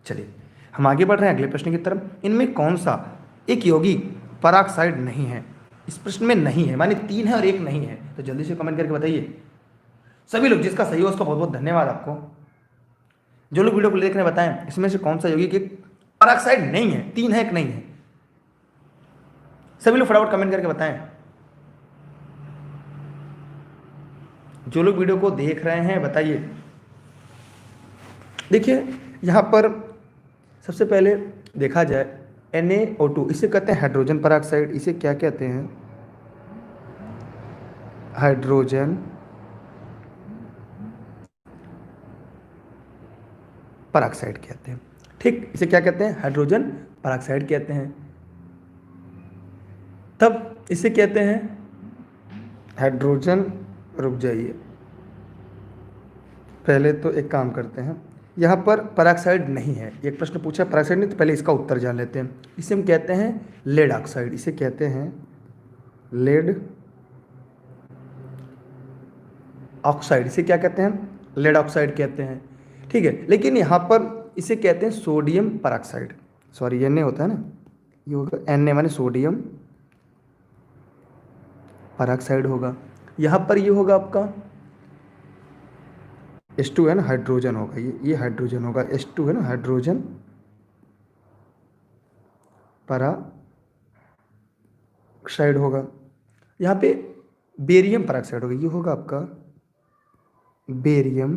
चलिए हम आगे बढ़ रहे हैं अगले प्रश्न की तरफ। इनमें कौन सा एक यौगिक पराक्साइड नहीं है। इस प्रश्न में नहीं है, माने 3 है और 1 नहीं है। तो जल्दी से कमेंट करके बताइए सभी लोग। जिसका सही हो उसका बहुत बहुत धन्यवाद आपको। जो लोग वीडियो को देख रहे हैं बताएं इसमें से कौन सा यौगिक एक पराक्साइड नहीं है, 3 है एक नहीं है। सभी लोग फटाफट कमेंट करके बताएं। जो लोग वीडियो को देख रहे हैं बताइए। देखिए यहाँ पर सबसे पहले देखा जाए NaO2 इसे कहते हैं हाइड्रोजन पराक्साइड। इसे क्या कहते हैं? हाइड्रोजन पराक्साइड कहते हैं। ठीक, इसे क्या कहते हैं? हाइड्रोजन पराक्साइड कहते हैं। तब इसे कहते हैं हाइड्रोजन। रुक जाइए, पहले तो एक काम करते हैं, यहाँ पर पराक्साइड नहीं है। एक प्रश्न पूछा पराक्साइड नहीं, तो पहले इसका उत्तर जान लेते हैं। इसे हम कहते हैं लेड ऑक्साइड। इसे कहते हैं लेड ऑक्साइड। इसे क्या कहते हैं? लेड ऑक्साइड कहते हैं। ठीक है, लेकिन यहाँ पर इसे कहते हैं सोडियम पराक्साइड। सॉरी, Na होता है ना, ये होगा Na माने सोडियम पराक्साइड होगा। यहाँ पर ये होगा आपका H2 है ना, हाइड्रोजन होगा। ये हाइड्रोजन होगा, H2 है ना, हाइड्रोजन पराक्साइड होगा। यहाँ पे बेरियम पराक्साइड होगा, ये होगा आपका बेरियम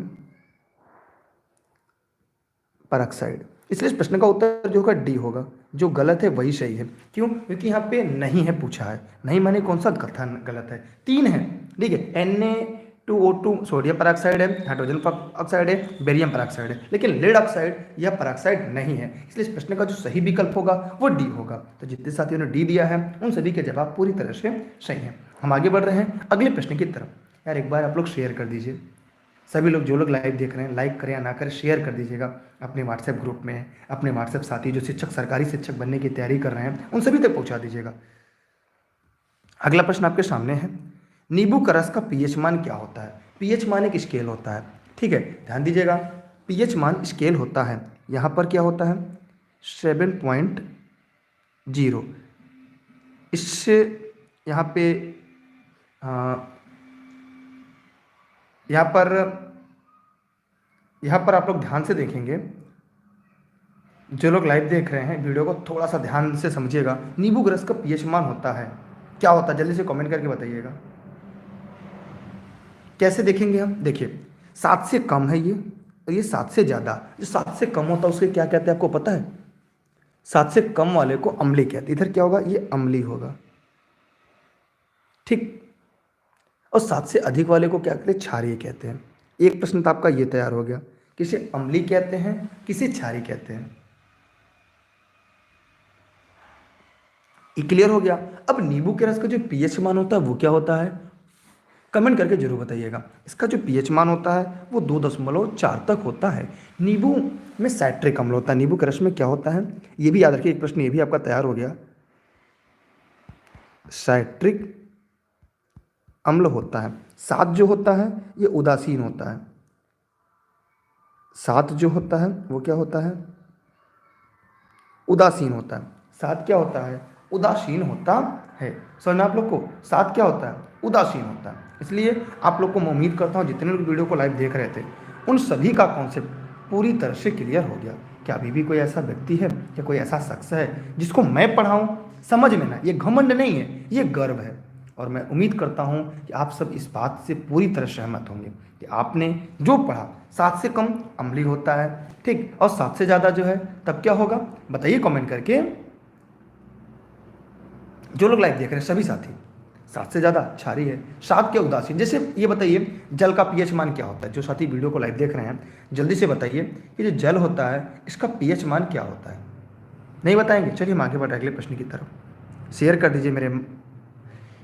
पराक्साइड। इसलिए इस प्रश्न का उत्तर जो होगा डी होगा। जो गलत है वही सही है। क्यों? क्योंकि यहाँ पे नहीं है पूछा है। नहीं माने कौन सा कथन गलत है? 3 है। ठीक है, Na2O2 सोडियम पराक्साइड है, हाइड्रोजन ऑक्साइड है, बेरियम पराक्साइड है, लेकिन लेड ऑक्साइड यह पराक्साइड नहीं है। इसलिए इस प्रश्न का जो सही विकल्प होगा वो डी होगा। तो जितने साथियों ने डी दिया है उन सभी के जवाब पूरी तरह से सही है। हम आगे बढ़ रहे हैं अगले प्रश्न की तरफ। यार एक बार आप लोग शेयर कर दीजिए। सभी लोग जो लोग लाइव देख रहे हैं लाइक करें या ना करें, शेयर कर दीजिएगा अपने व्हाट्सएप ग्रुप में, अपने व्हाट्सएप साथी जो शिक्षक सरकारी शिक्षक बनने की तैयारी कर रहे हैं उन सभी तक पहुंचा दीजिएगा। अगला प्रश्न आपके सामने है, नींबू का रस का पीएच मान क्या होता है? पीएच मान एक स्केल होता है। ठीक है, ध्यान दीजिएगा, पीएच मान स्केल होता है। यहाँ पर क्या होता है? 7.0। इससे यहाँ पे यहाँ पर आप लोग ध्यान से देखेंगे। जो लोग लाइव देख रहे हैं वीडियो को थोड़ा सा ध्यान से समझिएगा। नींबू के रस का पीएच मान होता है क्या होता है? जल्दी से कमेंट करके बताइएगा। कैसे देखेंगे हम? देखिए 7 से कम है ये, और ये 7 से ज़्यादा। जो 7 से कम होता है उसके क्या कहते हैं आपको पता है? 7 से कम वाले को अम्लीय कहते हैं। इधर क्या होगा? ये अम्लीय होगा। ठीक, और 7 से अधिक वाले को क्या कहते हैं? क्षारीय कहते हैं। एक प्रश्न तो आपका ये तैयार हो गया, किसे अम्लीय कहते हैं, किसे क्षारीय कहते हैं। ये क्लियर हो गया। अब नींबू के रस का जो पीएच मान होता है वो क्या होता है? कमेंट करके जरूर बताइएगा। इसका जो पीएच मान होता है वो 2.4 तक होता है। नींबू में साइट्रिक अम्ल होता है। नींबू के रस में क्या होता है ये भी याद रखिए। एक प्रश्न ये भी आपका तैयार हो गया, साइट्रिक अम्ल होता है। 7 जो होता है ये उदासीन होता है। 7 जो होता है वो क्या होता है? उदासीन होता है। 7 क्या होता है? उदासीन होता है। समझ में आप लोग को? 7 क्या होता है? उदासीन होता है। इसलिए आप लोग को मैं उम्मीद करता हूँ जितने लोग वीडियो को लाइव देख रहे थे उन सभी का कॉन्सेप्ट पूरी तरह से क्लियर हो गया। क्या अभी भी कोई ऐसा व्यक्ति है या कोई ऐसा शख्स है जिसको मैं पढ़ाऊँ? समझ में ना, ये घमंड नहीं है, ये गर्व है। और मैं उम्मीद करता हूँ कि आप सब इस बात से पूरी तरह सहमत होंगे कि आपने जो पढ़ा 7 से कम अम्लीय होता है। ठीक, और 7 से ज़्यादा जो है तब क्या होगा? बताइए कमेंट करके। जो लोग लाइव देख रहे हैं सभी साथी, 7 से ज़्यादा क्षारीय है, 7 क्या उदासीन। जैसे ये बताइए जल का पीएच मान क्या होता है? जो साथी वीडियो को लाइव देख रहे हैं जल्दी से बताइए कि जो जल होता है इसका पीएच मान क्या होता है? नहीं बताएंगे? चलिए हम आगे बढ़े अगले प्रश्न की तरफ। शेयर कर दीजिए मेरे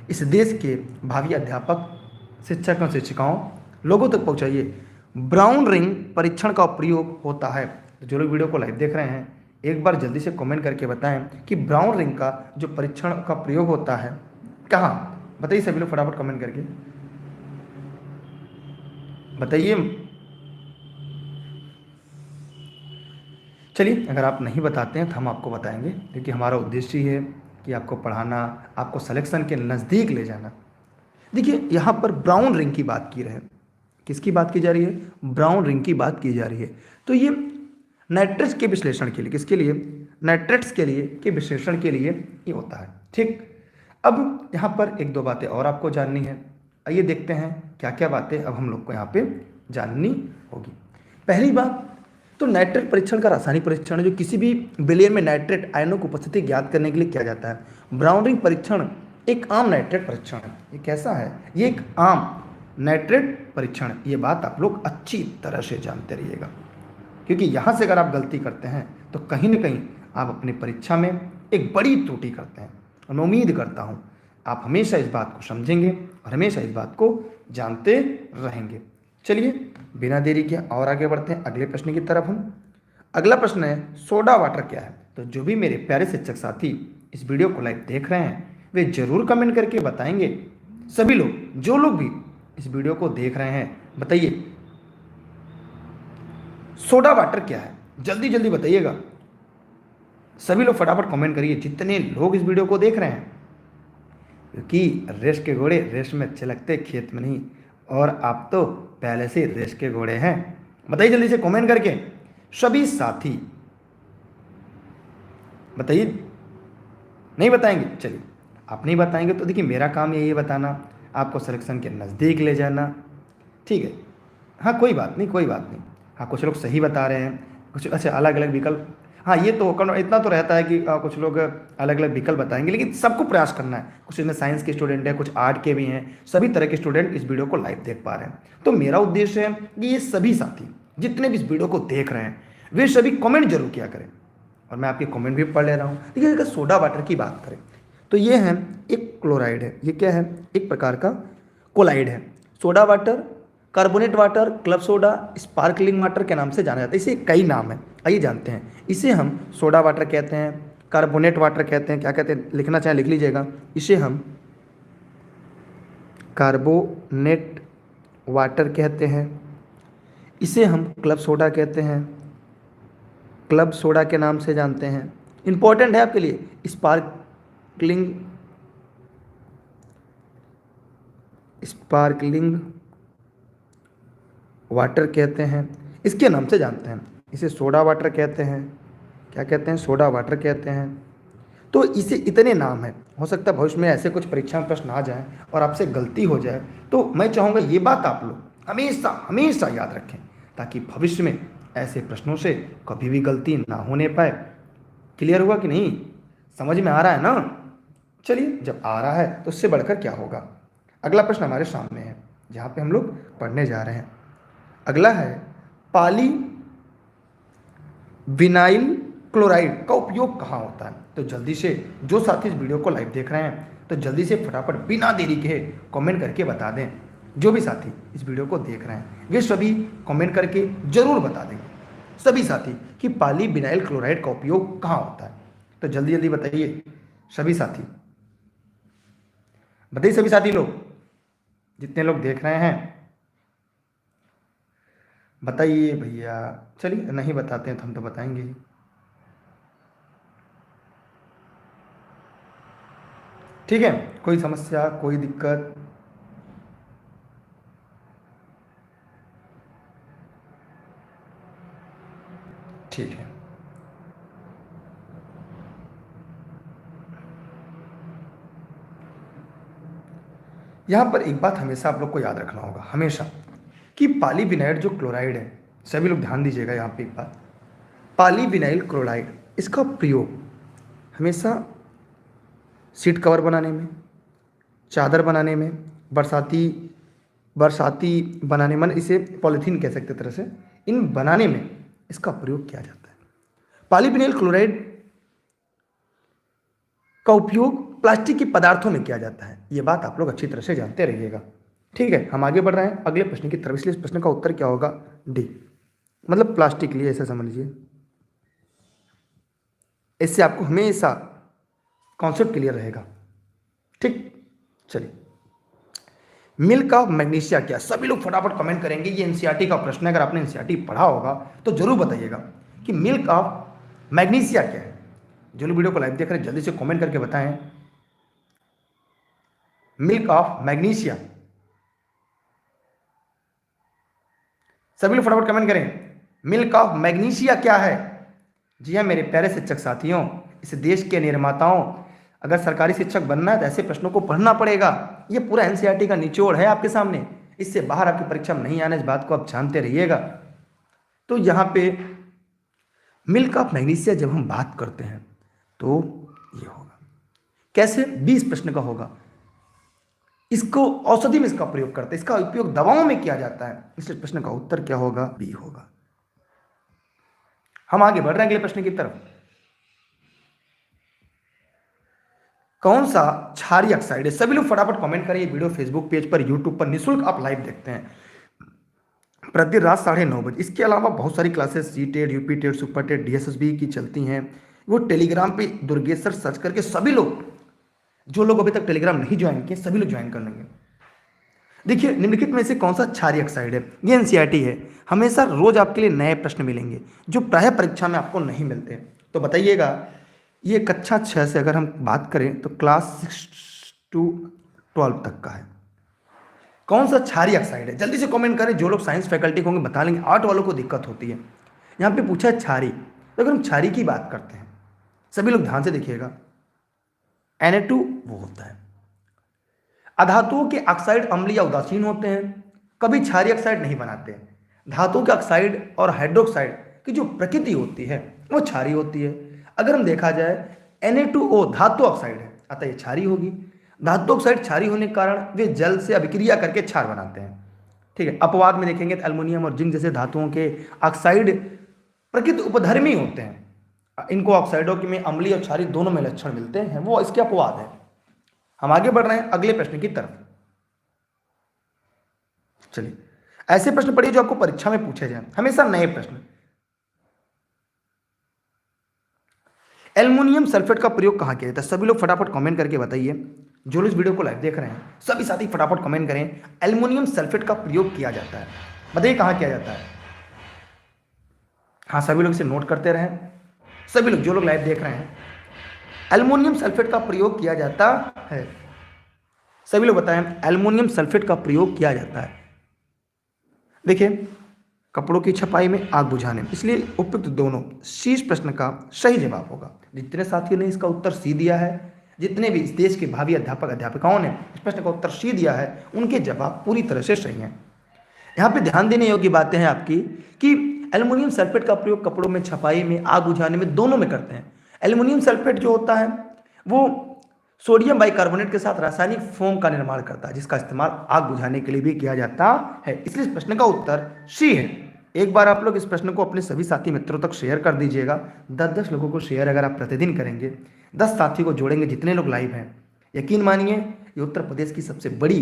इस देश के भावी अध्यापक, शिक्षक और शिक्षिकाओं, लोगों तक पहुंचाइए। ब्राउन रिंग परीक्षण का प्रयोग होता है। तो जो लोग वीडियो को लाइव देख रहे हैं एक बार जल्दी से कमेंट करके बताएं कि ब्राउन रिंग का जो परीक्षण का प्रयोग होता है कहाँ? बताइए सभी लोग फटाफट कमेंट करके बताइए। चलिए अगर आप नहीं बताते हैं तो हम आपको बताएंगे, क्योंकि हमारा उद्देश्य ही है कि आपको पढ़ाना, आपको सिलेक्शन के नज़दीक ले जाना। देखिए यहाँ पर ब्राउन रिंग की बात की रहे हैं। किसकी बात की जा रही है? ब्राउन रिंग की बात की जा रही है। तो ये नाइट्रेट्स के विश्लेषण के लिए, किसके लिए? नाइट्रेट्स के लिए, के विश्लेषण के लिए ये होता है। ठीक, अब यहाँ पर एक दो बातें और आपको जाननी है। आइए देखते हैं क्या क्या बातें अब हम लोग को यहाँ पे जाननी होगी। पहली बात तो नाइट्रेट परीक्षण का रासायनिक परीक्षण जो किसी भी विलयन में नाइट्रेट आयनों की उपस्थिति ज्ञात करने के लिए किया जाता है। ब्राउन रिंग परीक्षण एक आम नाइट्रेट परीक्षण है। ये कैसा है? ये एक आम नाइट्रेट परीक्षण। ये बात आप लोग अच्छी तरह से जानते रहिएगा, क्योंकि यहाँ से अगर आप गलती करते हैं तो कहीं ना कहीं आप अपनी परीक्षा में एक बड़ी त्रुटि करते हैं। और मैं उम्मीद करता हूँ आप हमेशा इस बात को समझेंगे और हमेशा इस बात को जानते रहेंगे। चलिए बिना देरी के और आगे बढ़ते हैं अगले प्रश्न की तरफ हम। अगला प्रश्न है सोडा वाटर क्या है? तो जो भी मेरे प्यारे शिक्षक साथी इस वीडियो को लाइव देख रहे हैं वे जरूर कमेंट करके बताएंगे। सभी लोग, जो लोग भी इस वीडियो को देख रहे हैं, बताइए सोडा वाटर क्या है? जल्दी जल्दी बताइएगा। सभी लोग फटाफट कमेंट करिए, जितने लोग इस वीडियो को देख रहे हैं, क्योंकि रेस के घोड़े रेस में अच्छे लगते, खेत में नहीं। और आप तो पहले से रेस के घोड़े हैं। बताइए जल्दी से कमेंट करके सभी साथी, बताइए। नहीं बताएंगे? चलिए, आप नहीं बताएंगे तो देखिए मेरा काम यही है बताना, आपको सिलेक्शन के नज़दीक ले जाना। ठीक है, हाँ कोई बात नहीं, कोई बात नहीं। हाँ कुछ लोग सही बता रहे हैं, कुछ अच्छा अलग अलग विकल्प। हाँ ये तो इतना तो रहता है कि कुछ लोग अलग अलग विकल्प बताएंगे, लेकिन सबको प्रयास करना है। कुछ इसमें साइंस के स्टूडेंट हैं, कुछ आर्ट के भी हैं, सभी तरह के स्टूडेंट इस वीडियो को लाइव देख पा रहे हैं। तो मेरा उद्देश्य है कि ये सभी साथी जितने भी इस वीडियो को देख रहे हैं वे सभी कमेंट जरूर किया करें, और मैं आपके कमेंट भी पढ़ ले रहा हूँ। देखिए अगर सोडा वाटर की बात करें तो ये है एक क्लोराइड है। ये क्या है? एक प्रकार का कोलाइड है। Soda water, carbonate water, club soda, sparkling water के नाम से जाना जाता है। इसे कई नाम है, आइए जानते हैं। इसे हम सोडा वाटर कहते हैं, कार्बोनेट वाटर कहते हैं, क्या कहते हैं लिखना चाहें लिख लीजिएगा। इसे हम कार्बोनेट वाटर कहते हैं, इसे हम क्लब सोडा कहते हैं, क्लब सोडा के नाम से जानते हैं। इंपॉर्टेंट है आपके लिए, स्पार्कलिंग वाटर कहते हैं, इसके नाम से जानते हैं। इसे सोडा वाटर कहते हैं, क्या कहते हैं? सोडा वाटर कहते हैं। तो इसे इतने नाम हैं। हो सकता है भविष्य में ऐसे कुछ परीक्षा में प्रश्न आ जाएं और आपसे गलती हो जाए, तो मैं चाहूँगा ये बात आप लोग हमेशा हमेशा याद रखें, ताकि भविष्य में ऐसे प्रश्नों से कभी भी गलती ना होने पाए। क्लियर हुआ कि नहीं? समझ में आ रहा है ना? चलिए, जब आ रहा है तो उससे बढ़कर क्या होगा। अगला प्रश्न हमारे सामने है, जहाँ पे हम लोग पढ़ने जा रहे हैं। अगला है पॉली विनाइल क्लोराइड का उपयोग कहाँ होता है? तो जल्दी से जो साथी इस वीडियो को लाइव देख रहे हैं तो जल्दी से फटाफट बिना देरी के कमेंट करके बता दें। जो भी साथी इस वीडियो को देख रहे हैं वे सभी कमेंट करके जरूर बता दें, सभी साथी, कि पॉली विनाइल क्लोराइड का उपयोग कहाँ होता है। तो जल्दी जल्दी बताइए सभी साथी, बताइए सभी साथी लोग, जितने लोग देख रहे हैं बताइए भैया। चलिए नहीं बताते हैं तो हम तो बताएंगे ही। ठीक है, कोई समस्या, कोई दिक्कत? ठीक है, यहां पर एक बात हमेशा आप लोग को याद रखना होगा, हमेशा, कि पॉलीविनाइल जो क्लोराइड है, सभी लोग ध्यान दीजिएगा यहाँ पे एक बात, पॉलीविनाइल क्लोराइड, इसका प्रयोग हमेशा सीट कवर बनाने में, चादर बनाने में, बरसाती बनाने में, इसे पॉलीथीन कह सकते तरह से, इन बनाने में इसका प्रयोग किया जाता है। पॉलीविनाइल क्लोराइड का उपयोग प्लास्टिक के पदार्थों में किया जाता है। ये बात आप लोग अच्छी तरह से जानते रहिएगा। ठीक है, हम आगे बढ़ रहे हैं अगले प्रश्न की तरफ। इसलिए इस प्रश्न का उत्तर क्या होगा? डी, मतलब प्लास्टिक के लिए, ऐसा समझ लीजिए। इससे आपको हमेशा कॉन्सेप्ट क्लियर रहेगा। ठीक, चलिए, मिल्क ऑफ मैग्नीशिया क्या? सभी लोग फटाफट कमेंट करेंगे। ये एनसीईआरटी का प्रश्न है, अगर आपने एनसीईआरटी पढ़ा होगा तो जरूर बताइएगा कि मिल्क ऑफ मैग्नीशिया क्या है। जो लोग वीडियो को लाइव देख रहे हैं जल्दी से कमेंट करके बताएं। मिल्क ऑफ मैग्नीशिया, सभी लोग फटाफट कमेंट करें, मिल्क ऑफ मैग्नीशिया क्या है? जी हाँ मेरे प्यारे शिक्षक साथियों, इस देश के निर्माताओं, अगर सरकारी शिक्षक बनना है तो ऐसे प्रश्नों को पढ़ना पड़ेगा। ये पूरा एनसीईआरटी का निचोड़ है आपके सामने, इससे बाहर आपकी परीक्षा में नहीं आना, इस बात को आप जानते रहिएगा। तो यहाँ पे मिल्क ऑफ मैग्नीशिया जब हम बात करते हैं तो ये होगा कैसे, 20 प्रश्न का होगा। इसको औषधि में इसका प्रयोग करते हैं, इसका उपयोग दवाओं में किया जाता है, इसलिए प्रश्न का उत्तर क्या होगा? बी होगा। हम आगे बढ़ रहे हैं अगले प्रश्न की तरफ। कौन सा क्षारीय ऑक्साइड है? सभी लोग फटाफट कमेंट करें। ये वीडियो फेसबुक पेज पर, यूट्यूब पर निःशुल्क आप लाइव देखते हैं प्रति रात 9:30 बजे। इसके अलावा बहुत सारी classes C TET, UP TET, super TET, DSSB की चलती हैं। वो टेलीग्राम पे दुर्गेश सर सर्च करके सभी लोग, जो लोग अभी तक टेलीग्राम नहीं ज्वाइन किए सभी लोग ज्वाइन कर लेंगे। देखिए निम्नलिखित में से कौन सा क्षारीय ऑक्साइड है? ये एनसीईआरटी है, हमेशा रोज आपके लिए नए प्रश्न मिलेंगे जो प्राय परीक्षा में आपको नहीं मिलते। तो बताइएगा, ये कक्षा 6 से अगर हम बात करें तो क्लास 6 to 12 तक का है। कौन सा क्षारीय ऑक्साइड है? जल्दी से कमेंट करें। जो लोग साइंस फैकल्टी होंगे बता लेंगे, आर्ट वालों को दिक्कत होती है। यहाँ पे पूछा है क्षारीय, तो अगर हम क्षारीय की बात करते हैं, सभी लोग ध्यान से देखिएगा, Na2 वो होता है। अधातुओं के ऑक्साइड अम्लीय या उदासीन होते हैं, कभी क्षारीय ऑक्साइड नहीं बनाते। धातुओं के ऑक्साइड और हाइड्रोक्साइड की जो प्रकृति होती है वो क्षारीय होती है। अगर हम देखा जाए Na2O धातु ऑक्साइड है, अतः ये क्षारीय होगी। धातु ऑक्साइड क्षारीय होने के कारण वे जल से अभिक्रिया करके क्षार बनाते हैं। ठीक है, अपवाद में देखेंगे तो एल्युमिनियम और जिंक जैसे धातुओं के ऑक्साइड प्रकृति उपधर्मी होते हैं, इनको ऑक्साइडों में अम्लीय और क्षारीय दोनों में लक्षण मिलते हैं, वो इसके अपवाद है। हम आगे बढ़ रहे हैं अगले प्रश्न की तरफ। चलिए, ऐसे प्रश्न पढ़िए जो आपको परीक्षा में पूछे जाए, हमेशा नए प्रश्न। एल्युमिनियम सल्फेट का प्रयोग कहां किया जाता है? सभी लोग फटाफट कमेंट करके बताइए। जो लोग इस वीडियो को लाइव देख रहे हैं सभी साथी फटाफट कमेंट करें, एल्युमिनियम सल्फेट का प्रयोग किया जाता है, बताइए कहां किया जाता है? हाँ, सभी लोग इसे नोट करते रहें। सभी लोग, जो लोग लाइव देख रहे हैं, एल्युमिनियम सल्फेट का प्रयोग किया जाता है, सभी लोग बताएं एल्युमिनियम सल्फेट का प्रयोग किया जाता है। देखिए, कपड़ों की छपाई में, आग बुझाने में, इसलिए उपयुक्त दोनों शीर्ष प्रश्न का सही जवाब होगा। जितने साथियों ने इसका उत्तर सी दिया है, जितने भी इस देश के भावी अध्यापक अध्यापिकाओं ने इस प्रश्न का उत्तर सी दिया है, उनके जवाब पूरी तरह से सही हैं। यहाँ पे ध्यान देने योग्य बातें हैं आपकी कि एल्युमिनियम सल्फेट का प्रयोग कपड़ों में, छपाई में, आग बुझाने में, दोनों में करते हैं। एल्युमिनियम सल्फेट जो होता है वो सोडियम बाइकार्बोनेट के साथ रासायनिक फोम का निर्माण करता है, जिसका इस्तेमाल आग बुझाने के लिए भी किया जाता है। इसलिए इस प्रश्न का उत्तर सी है। एक बार आप लोग इस प्रश्न को अपने सभी साथी मित्रों तक शेयर कर दीजिएगा। 10-10 लोगों को शेयर अगर आप प्रतिदिन करेंगे, 10 साथी को जोड़ेंगे जितने लोग लाइव हैं, यकीन मानिए ये उत्तर प्रदेश की सबसे बड़ी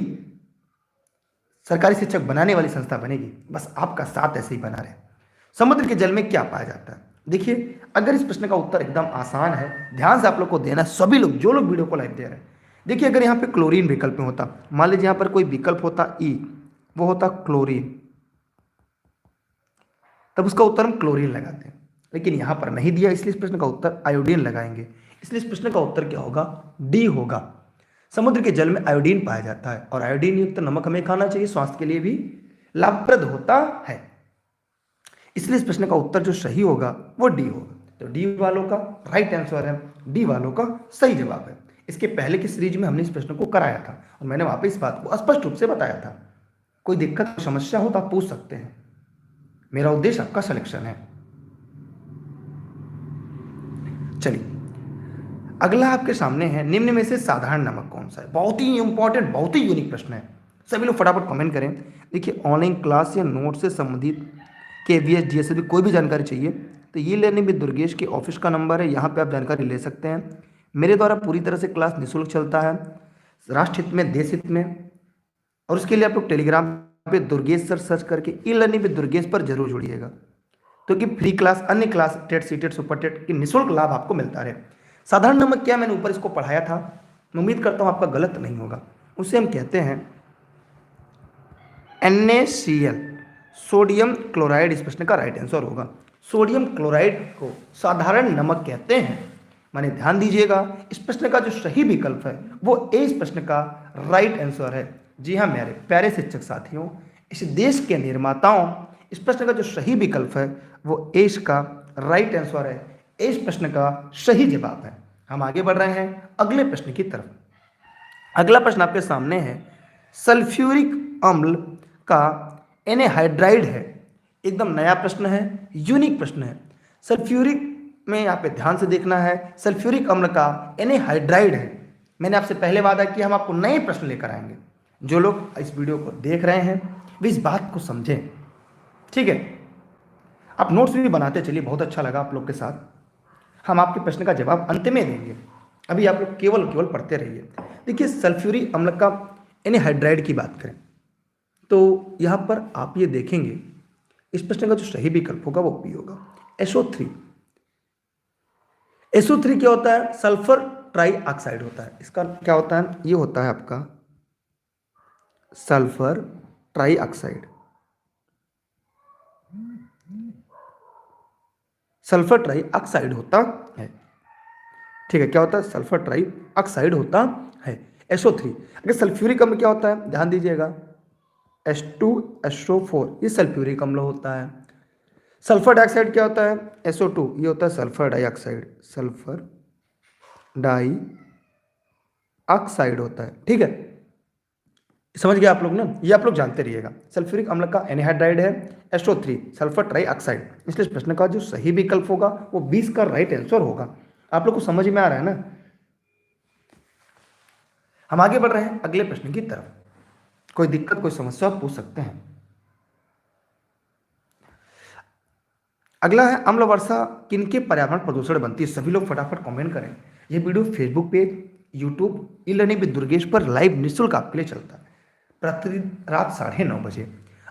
सरकारी शिक्षक बनाने वाली संस्था बनेगी। बस आपका साथ ऐसे ही बना रहे। समुद्र के जल में क्या पाया जाता है? देखिए, अगर इस प्रश्न का उत्तर एकदम आसान है, ध्यान से आप लोग को देना, सभी लोग जो लोग वीडियो को लाइव दे रहे हैं। देखिए, अगर यहाँ पे क्लोरीन विकल्प में होता, मान लीजिए यहाँ पर कोई विकल्प होता ई, वो होता क्लोरीन, तब उसका उत्तर हम क्लोरीन लगाते हैं, लेकिन यहाँ पर नहीं दिया, इसलिए इस प्रश्न का उत्तर आयोडीन लगाएंगे। इसलिए इस प्रश्न का उत्तर क्या होगा? डी होगा। समुद्र के जल में आयोडीन पाया जाता है और आयोडीन युक्त नमक हमें खाना चाहिए, स्वास्थ्य के लिए भी लाभप्रद होता है। इसलिए इस प्रश्न का उत्तर जो सही होगा वो डी होगा। तो डी वालों का राइट आंसर है, डी वालों का सही जवाब है। इसके पहले की सीरीज में हमने इस प्रश्न को कराया था और मैंने वहां पे इस बात को स्पष्ट रूप से बताया था। कोई दिक्कत, समस्या हो तो आप पूछ सकते हैं, मेरा उद्देश्य आपका सिलेक्शन है। चलिए, अगला आपके सामने है, निम्न में से साधारण नमक कौन सा है? बहुत ही इंपॉर्टेंट, बहुत ही यूनिक प्रश्न है। सभी लोग फटाफट कमेंट करें। देखिए, ऑनलाइन क्लास या नोट से संबंधित KVS DSSB कोई भी जानकारी चाहिए तो ये लर्निंग विद दुर्गेश के ऑफिस का नंबर है, यहाँ पे आप जानकारी ले सकते हैं। मेरे द्वारा पूरी तरह से क्लास निःशुल्क चलता है, राष्ट्र हित में, देश हित में, और उसके लिए आप लोग टेलीग्राम पे दुर्गेश सर सर्च करके ई लर्निंग विद दुर्गेश पर जरूर जुड़िएगा, क्योंकि फ्री क्लास, अन्य class, TET, CTET, super TET की निःशुल्क लाभ आपको मिलता रहे। साधारण नमक क्या, मैंने ऊपर इसको पढ़ाया था, मैं उम्मीद करता हूँ आपका गलत नहीं होगा। उसे हम कहते हैं NaCl, सोडियम क्लोराइड। इस प्रश्न का राइट आंसर होगा। सोडियम क्लोराइड को साधारण नमक कहते हैं। माने ध्यान दीजिएगा, इस प्रश्न का जो सही विकल्प है वो ए इस प्रश्न का राइट आंसर है। जी हाँ मेरे प्यारे शिक्षक साथियों, इस देश के निर्माताओं, इस प्रश्न का जो सही विकल्प है वो ए इसका राइट आंसर है। ए इस प्रश्न का सही जवाब है। हम आगे बढ़ रहे हैं अगले प्रश्न की तरफ। अगला प्रश्न आपके सामने है, सल्फ्यूरिक अम्ल का एनहाइड्राइड है। एकदम नया प्रश्न है, यूनिक प्रश्न है। सल्फ्यूरिक में यहाँ पे ध्यान से देखना है, सल्फ्यूरिक अम्ल का एनहाइड्राइड है। मैंने आपसे पहले वादा किया हम आपको नए प्रश्न लेकर आएंगे। जो लोग इस वीडियो को देख रहे हैं वे इस बात को समझें, ठीक है। आप नोट्स भी बनाते चलिए, बहुत अच्छा लगा आप लोग के साथ। हम आपके प्रश्न का जवाब अंत में देंगे, अभी आप लोग केवल पढ़ते रहिए। देखिए सल्फ्यूरिक अम्ल का एनहाइड्राइड की बात करें तो यहाँ पर आप ये देखेंगे इस प्रश्न का जो सही विकल्प होगा वो बी होगा, SO3। SO3 क्या होता है? सल्फर ट्राई ऑक्साइड होता है। इसका क्या होता है? ये होता है आपका sulphur try oxide. Sulphur try oxide होता है, ठीक है। क्या होता है? सल्फर ट्राई ऑक्साइड होता है, SO3। अगर सल्फ्यूरिक अम्ल क्या होता है? ध्यान दीजिएगा, H2SO4 ये सल्फ्यूरिक अम्ल होता है। सल्फर डाइऑक्साइड क्या होता है? SO2 ये होता है sulphur dioxide. Sulphur dioxide होता है, ठीक है। समझ गए आप लोग ना, ये आप लोग जानते रहिएगा। सल्फ्यूरिक अम्ल का एनहाइड्राइड है SO3 सल्फर ट्राई ऑक्साइड, इसलिए प्रश्न का जो सही विकल्प होगा वो 20 का राइट आंसर होगा। आप लोग को समझ में आ रहा है ना। हम आगे बढ़ रहे हैं अगले प्रश्न की तरफ। कोई दिक्कत कोई समस्या पूछ सकते हैं। अगला है अम्ल वर्षा किनके पर्यावरण प्रदूषण बनती है? सभी लोग फटाफट कमेंट करें। यह video Facebook page, YouTube e learning with Durgesh पर लाइव निःशुल्क आपके लिए चलता है प्रतिदिन रात 9:30 बजे।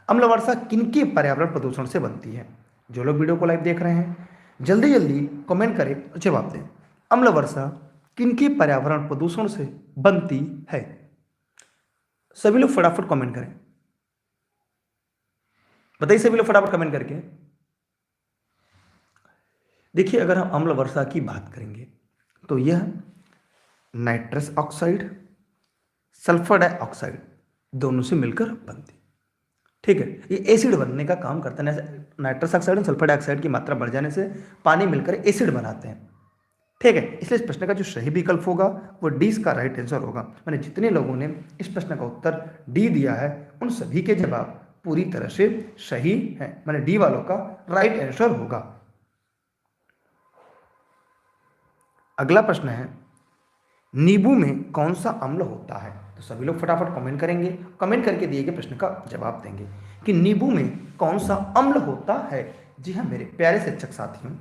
अम्ल वर्षा किनके पर्यावरण प्रदूषण से बनती है? जो लोग वीडियो को लाइव देख रहे हैं जल्दी जल्दी कमेंट करें और जवाब दें। अम्ल वर्षा किनके पर्यावरण प्रदूषण से बनती है? सभी लोग फटाफट कमेंट करें, बताइए सभी लोग फटाफट कमेंट करके। देखिए अगर हम अम्ल वर्षा की बात करेंगे तो यह नाइट्रस ऑक्साइड, सल्फर डाइऑक्साइड दोनों से मिलकर बनती, ठीक है। ये एसिड बनने का काम करता है। नाइट्रस ऑक्साइड और सल्फर डाइऑक्साइड की मात्रा बढ़ जाने से पानी मिलकर एसिड बनाते हैं, ठीक है। इसलिए इस प्रश्न का जो सही विकल्प होगा वो डी का राइट आंसर होगा। मैंने जितने लोगों ने इस प्रश्न का उत्तर डी दिया है उन सभी के जवाब पूरी तरह से सही है। मैंने डी वालों का राइट आंसर होगा। अगला प्रश्न है, नींबू में कौन सा अम्ल होता है? तो सभी लोग फटाफट कमेंट करेंगे, कमेंट करके दिए गए प्रश्न का जवाब देंगे कि नींबू में कौन सा अम्ल होता है। जी हाँ मेरे प्यारे शिक्षक साथियों,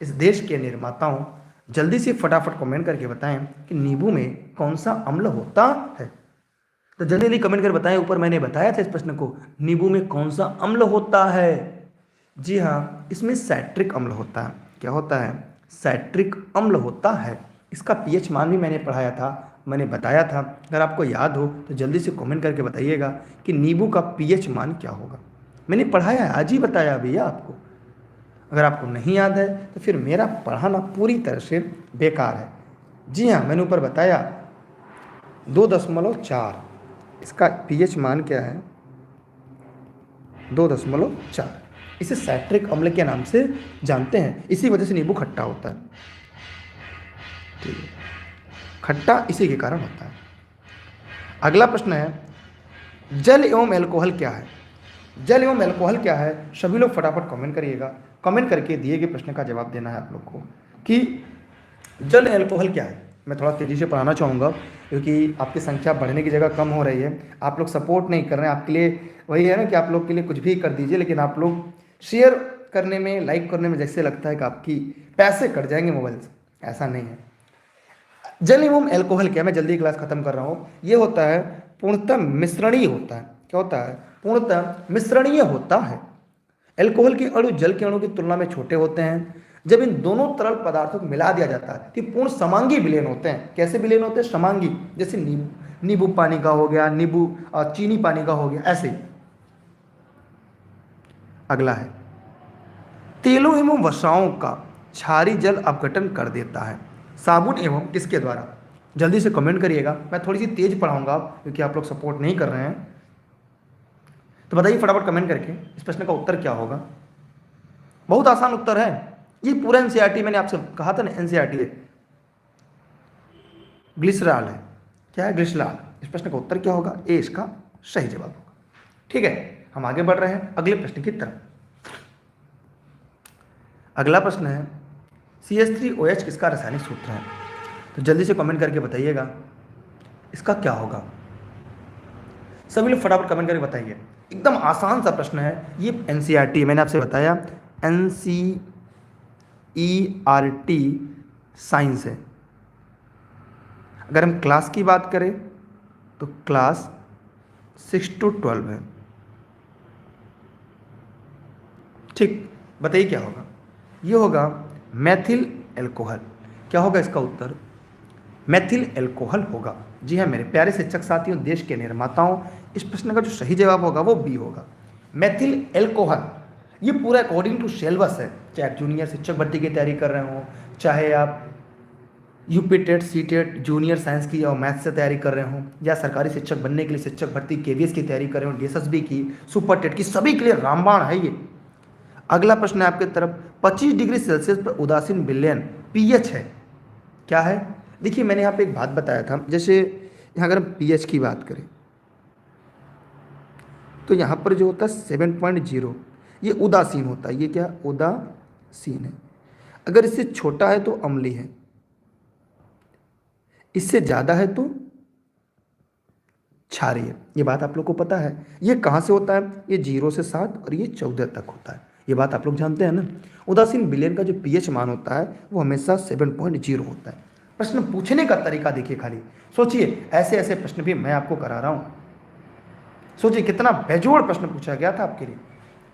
इस देश के निर्माताओं, जल्दी से फटाफट कमेंट करके बताएं कि नींबू में कौन सा अम्ल होता है। तो जल्दी जल्दी कमेंट कर बताएं। ऊपर मैंने बताया था इस प्रश्न को, नींबू में कौन सा अम्ल होता है? जी हाँ, इसमें साइट्रिक अम्ल होता है। क्या होता है? साइट्रिक अम्ल होता है। इसका पीएच मान भी मैंने पढ़ाया था, मैंने बताया था। अगर आपको याद हो तो जल्दी से कमेंट करके बताइएगा कि नींबू का पीएच मान क्या होगा। मैंने पढ़ाया है, आज ही बताया भैया आपको। अगर आपको नहीं याद है तो फिर मेरा पढ़ाना पूरी तरह से बेकार है। जी हाँ, मैंने ऊपर बताया 2.4 इसका पीएच मान क्या है? 2.4। इसे साइट्रिक अम्ल के नाम से जानते हैं, इसी वजह से नींबू खट्टा होता है, ठीक है। खट्टा इसी के कारण होता है। अगला प्रश्न है, जल एवं अल्कोहल क्या है? जल एवं अल्कोहल क्या है? सभी लोग फटाफट कमेंट करिएगा, कमेंट करके दिए गए प्रश्न का जवाब देना है आप लोग को कि जल अल्कोहल क्या है। मैं थोड़ा तेज़ी से पढ़ाना चाहूँगा क्योंकि आपकी संख्या बढ़ने की जगह कम हो रही है। आप लोग सपोर्ट नहीं कर रहे हैं। आपके लिए वही है ना कि आप लोग के लिए कुछ भी कर दीजिए, लेकिन आप लोग शेयर करने में, लाइक करने में जैसे लगता है कि आपकी पैसे कट जाएंगे मोबाइल से, ऐसा नहीं है। जल एवं अल्कोहल क्या? मैं जल्दी क्लास खत्म कर रहा हूँ। ये होता है पूर्णतः मिश्रणीय होता है। क्या होता है? पूर्णतः मिश्रणीय होता है। अल्कोहल के अणु जल के अणु की तुलना में छोटे होते हैं। जब इन दोनों तरल पदार्थों को मिला दिया जाता है तो पूर्ण समांगी विलयन होते हैं। कैसे विलयन होते हैं? समांगी, जैसे नींबू पानी का हो गया, नींबू चीनी पानी का हो गया, ऐसे ही। अगला है, तेलों एवं वसाओं का क्षारीय जल अपघटन कर देता है। साबुन एवं किसके द्वारा? जल्दी से कमेंट करिएगा, मैं थोड़ी सी तेज पढ़ाऊंगा क्योंकि आप लोग सपोर्ट नहीं कर रहे हैं। तो बताइए फटाफट कमेंट करके इस प्रश्न का उत्तर क्या होगा। बहुत आसान उत्तर है, ये पूरा एनसीईआरटी, मैंने आपसे कहा था ना एनसीईआरटी है, ग्लिसरॉल है। क्या है? ग्लिसरॉल। इस प्रश्न का उत्तर क्या होगा? ए इसका सही जवाब होगा। ठीक है, हम आगे बढ़ रहे हैं अगले प्रश्न की तरफ। अगला प्रश्न है CH3OH किसका रासायनिक सूत्र है? तो जल्दी से कमेंट करके बताइएगा इसका क्या होगा। सभी लोग फटाफट कमेंट करके बताइए। एकदम आसान सा प्रश्न है, ये एनसीईआरटी मैंने आपसे बताया एनसीईआरटी साइंस है। अगर हम क्लास की बात करें तो क्लास 6 to 12 है। ठीक, बताइए क्या होगा। ये होगा मैथिल एल्कोहल। क्या होगा इसका उत्तर? मैथिल एल्कोहल होगा। जी हाँ मेरे प्यारे शिक्षक साथियों, देश के निर्माताओं, इस प्रश्न का जो सही जवाब होगा वो बी होगा, मैथिल एल्कोहल। ये पूरा अकॉर्डिंग टू सिलेबस है, चाहे आप जूनियर शिक्षक भर्ती की तैयारी कर रहे हो, चाहे आप UP TET C TET junior science की और मैथ्स से तैयारी कर रहे हो, या सरकारी शिक्षक बनने के लिए शिक्षक भर्ती केवीएस की तैयारी कर रहे हो, डीएसएसबी की, सुपर टेट की, सभी के लिए रामबाण है ये। अगला प्रश्न है आपके तरफ, 25 डिग्री सेल्सियस पर उदासीन विलयन पीएच है, क्या है? देखिए मैंने यहाँ पे एक बात बताया था, जैसे यहाँ अगर हम पीएच की बात करें तो यहाँ पर जो होता है 7.0, ये उदासीन होता है। ये क्या? उदासीन है। अगर इससे छोटा है तो अम्लीय है, इससे ज़्यादा है तो क्षारीय। ये बात आप लोग को पता है। ये कहाँ से होता है? ये 0 से 7 और ये 14 तक होता है। ये बात आप लोग जानते हैं ना। उदासीन विलयन का जो पीएच मान होता है वो हमेशा 7.0 होता है। प्रश्न पूछने का तरीका देखिए, खाली सोचिए, ऐसे ऐसे प्रश्न भी मैं आपको करा रहा हूँ। सोचिए कितना बेजोड़ प्रश्न पूछा गया था आपके लिए।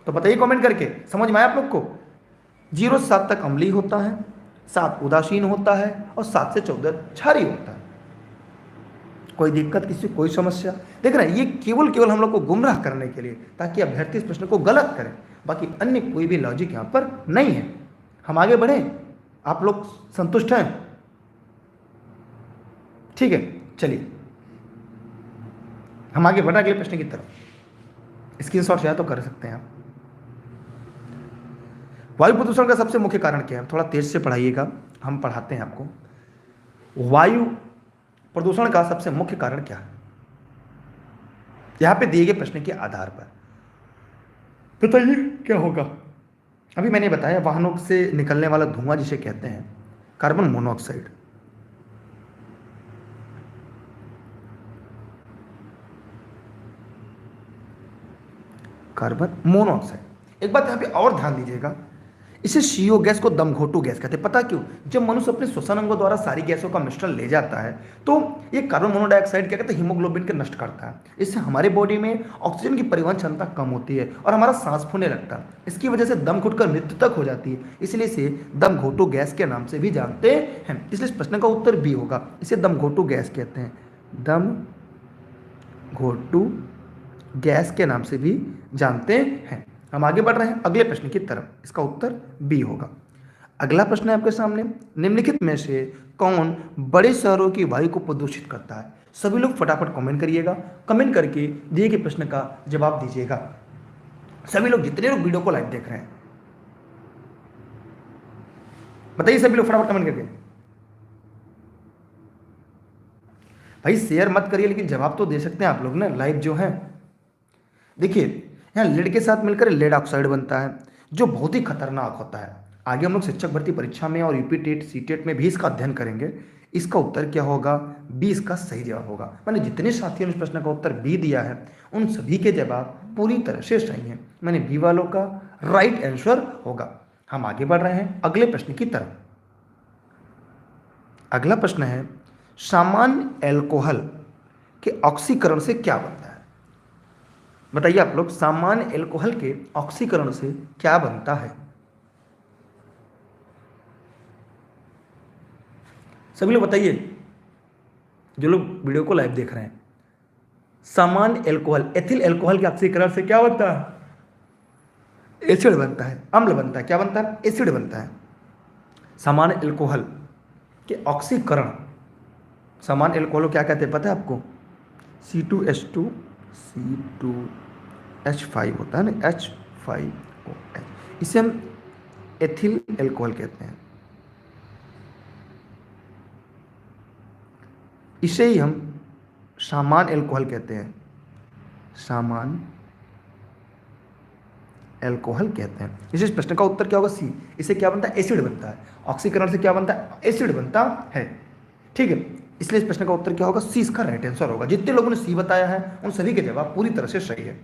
तो बताइए कमेंट करके, समझ में आया आप लोग को? 0 से 7 तक अम्लीय होता है, 7 उदासीन होता है और 7 से 14 क्षारीय होता है। कोई दिक्कत, किसी कोई समस्या? देख रहे हैं, ये केवल केवल हम लोग को गुमराह करने के लिए, ताकि अभ्यर्थी इस प्रश्न को गलत करें। बाकी अन्य कोई भी लॉजिक यहाँ पर नहीं है। हम आगे बढ़ें, आप लोग संतुष्ट हैं? ठीक है, चलिए हम आगे बढ़ा अगले प्रश्न की तरफ। स्क्रीनशॉट चाहे तो कर सकते हैं आप। वायु प्रदूषण का सबसे मुख्य कारण क्या है? थोड़ा तेज से पढ़ाइएगा, हम पढ़ाते हैं आपको। वायु प्रदूषण का सबसे मुख्य कारण क्या है? यहां पे दिए गए प्रश्न के आधार पर बताइए क्या होगा। अभी मैंने बताया वाहनों से निकलने वाला धुआं जिसे कहते हैं कार्बन मोनोऑक्साइड। Carbon monoxide. एक बात यहाँ पे और ध्यान दीजिएगा, इसे CO गैस को दमघोटू गैस कहते हैं। पता क्यों? जब मनुष्य अपने श्वसन अंगों द्वारा सारी गैसों का मिश्रण ले जाता है तो ये कार्बन मोनोडाइऑक्साइड क्या कहते हैं, हीमोग्लोबिन के नष्ट करता है। इससे हमारे बॉडी में ऑक्सीजन की परिवहन क्षमता कम होती है और हमारा सांस फूलने लगता है। इसकी वजह से दम घुटकर मृत्यु तक हो जाती है। इसलिए इसे दमघोटू गैस के नाम से भी जानते हैं। इसलिए इस प्रश्न का उत्तर बी होगा, इसे दमघोटू गैस कहते हैं। दमघोटू गैस के नाम से भी जानते हैं। हम आगे बढ़ रहे हैं अगले प्रश्न की तरफ, इसका उत्तर बी होगा। अगला प्रश्न है आपके सामने, निम्नलिखित में से कौन बड़े शहरों की वायु को प्रदूषित करता है? सभी लोग फटाफट कमेंट करिएगा, कमेंट करके दिए गए प्रश्न का जवाब दीजिएगा। सभी लोग, जितने लोग वीडियो को लाइव देख रहे हैं, बताइए सभी लोग फटाफट कमेंट करके। भाई शेयर मत करिए, लेकिन जवाब तो दे सकते हैं आप लोग ना, लाइव जो है। देखिए यहाँ लेड के साथ मिलकर लेड ऑक्साइड बनता है जो बहुत ही खतरनाक होता है। आगे हम लोग शिक्षक भर्ती परीक्षा में और यूपी टेट सी टेट में भी इसका अध्ययन करेंगे। इसका उत्तर क्या होगा? बी इसका सही जवाब होगा। मैंने जितने साथियों ने इस प्रश्न का उत्तर बी दिया है उन सभी के जवाब पूरी तरह से सही हैं। मैंने बी वालों का राइट आंसर होगा। हम आगे बढ़ रहे हैं अगले प्रश्न की तरफ। अगला प्रश्न है, सामान्य एल्कोहल के ऑक्सीकरण से क्या बनता है? बताइए आप लोग, सामान्य एल्कोहल के ऑक्सीकरण से क्या बनता है? सभी लोग बताइए, जो लोग वीडियो को लाइव देख रहे हैं। सामान्य एल्कोहल, एथिल एल्कोहल के ऑक्सीकरण से क्या बनता है? एसिड बनता है, अम्ल बनता है। क्या बनता है? एसिड बनता है। सामान्य एल्कोहल कि ऑक्सीकरण समान एल्कोहल को क्या कहते हैं पता है आपको? C2H2 C2H5 होता है ना, H5OH, इसे हम एथिल एल्कोहल कहते हैं। इसे ही हम सामान एल्कोहल कहते हैं, सामान एल्कोहल कहते हैं। इस प्रश्न का उत्तर क्या होगा? सी। इसे क्या बनता है? एसिड बनता है। ऑक्सीकरण से क्या बनता है? एसिड बनता है। ठीक है, इसलिए इस प्रश्न का उत्तर क्या होगा? सी इसका राइट आंसर होगा। जितने लोगों ने सी बताया है उन सभी के जवाब पूरी तरह से सही है।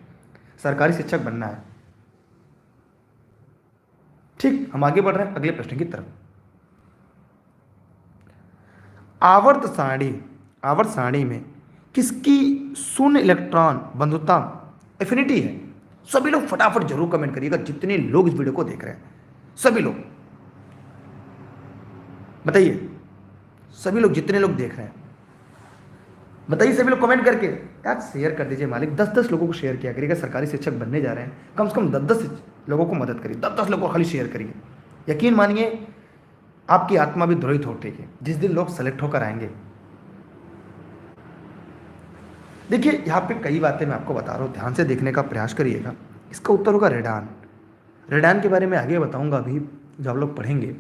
सरकारी शिक्षक बनना है। ठीक, हम आगे बढ़ रहे हैं अगले प्रश्न की तरफ। आवर्त सारणी में किसकी शून्य इलेक्ट्रॉन बंधुता एफिनिटी है? सभी लोग फटाफट जरूर कमेंट करिएगा, जितने लोग इस वीडियो को देख रहे हैं सभी लोग बताइए, सभी लोग जितने लोग देख रहे हैं बताइए, सभी लोग कमेंट करके यार शेयर कर दीजिए मालिक। 10-10 लोगों को शेयर किया करिएगा। सरकारी शिक्षक बनने जा रहे हैं, कम से कम 10-10 लोगों को मदद करिए, 10-10 लोगों को खाली शेयर करिए। यकीन मानिए आपकी आत्मा भी द्रोहित हो उठेगी जिस दिन लोग सेलेक्ट होकर आएंगे। देखिए यहाँ पे कई बातें मैं आपको बता रहा हूँ, ध्यान से देखने का प्रयास करिएगा। इसका उत्तर होगा रेडान। रेडान के बारे में आगे बताऊंगा अभी जब आप लोग पढ़ेंगे।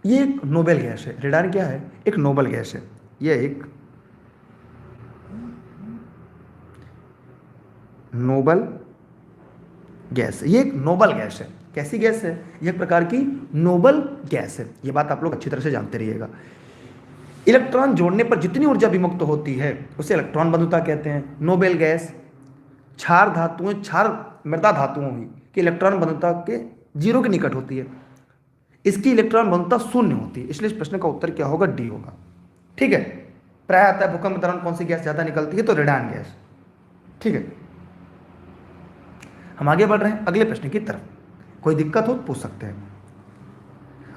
ये एक नोबेल गैस है। रेडान क्या है? एक नोबेल गैस है। यह एक नोबल गैस है। ये एक नोबल गैस है। कैसी गैस है? ये एक प्रकार की नोबल गैस है। ये बात आप लोग अच्छी तरह से जानते रहिएगा। इलेक्ट्रॉन जोड़ने पर जितनी ऊर्जा विमुक्त होती है उसे इलेक्ट्रॉन बंधुता कहते हैं। नोबेल गैस क्षार धातुओं, क्षार मृदा धातुओं की इलेक्ट्रॉन बंधुता के 0 के निकट होती है। इसकी इलेक्ट्रॉन बंधुता 0 होती है। इसलिए इस प्रश्न का उत्तर क्या होगा? डी होगा। ठीक है, प्राय आता है भूकंप के दौरान कौन सी गैस ज्यादा निकलती है? तो रेडान गैस। ठीक है, हम आगे बढ़ रहे हैं अगले प्रश्न की तरफ। कोई दिक्कत हो तो पूछ सकते हैं।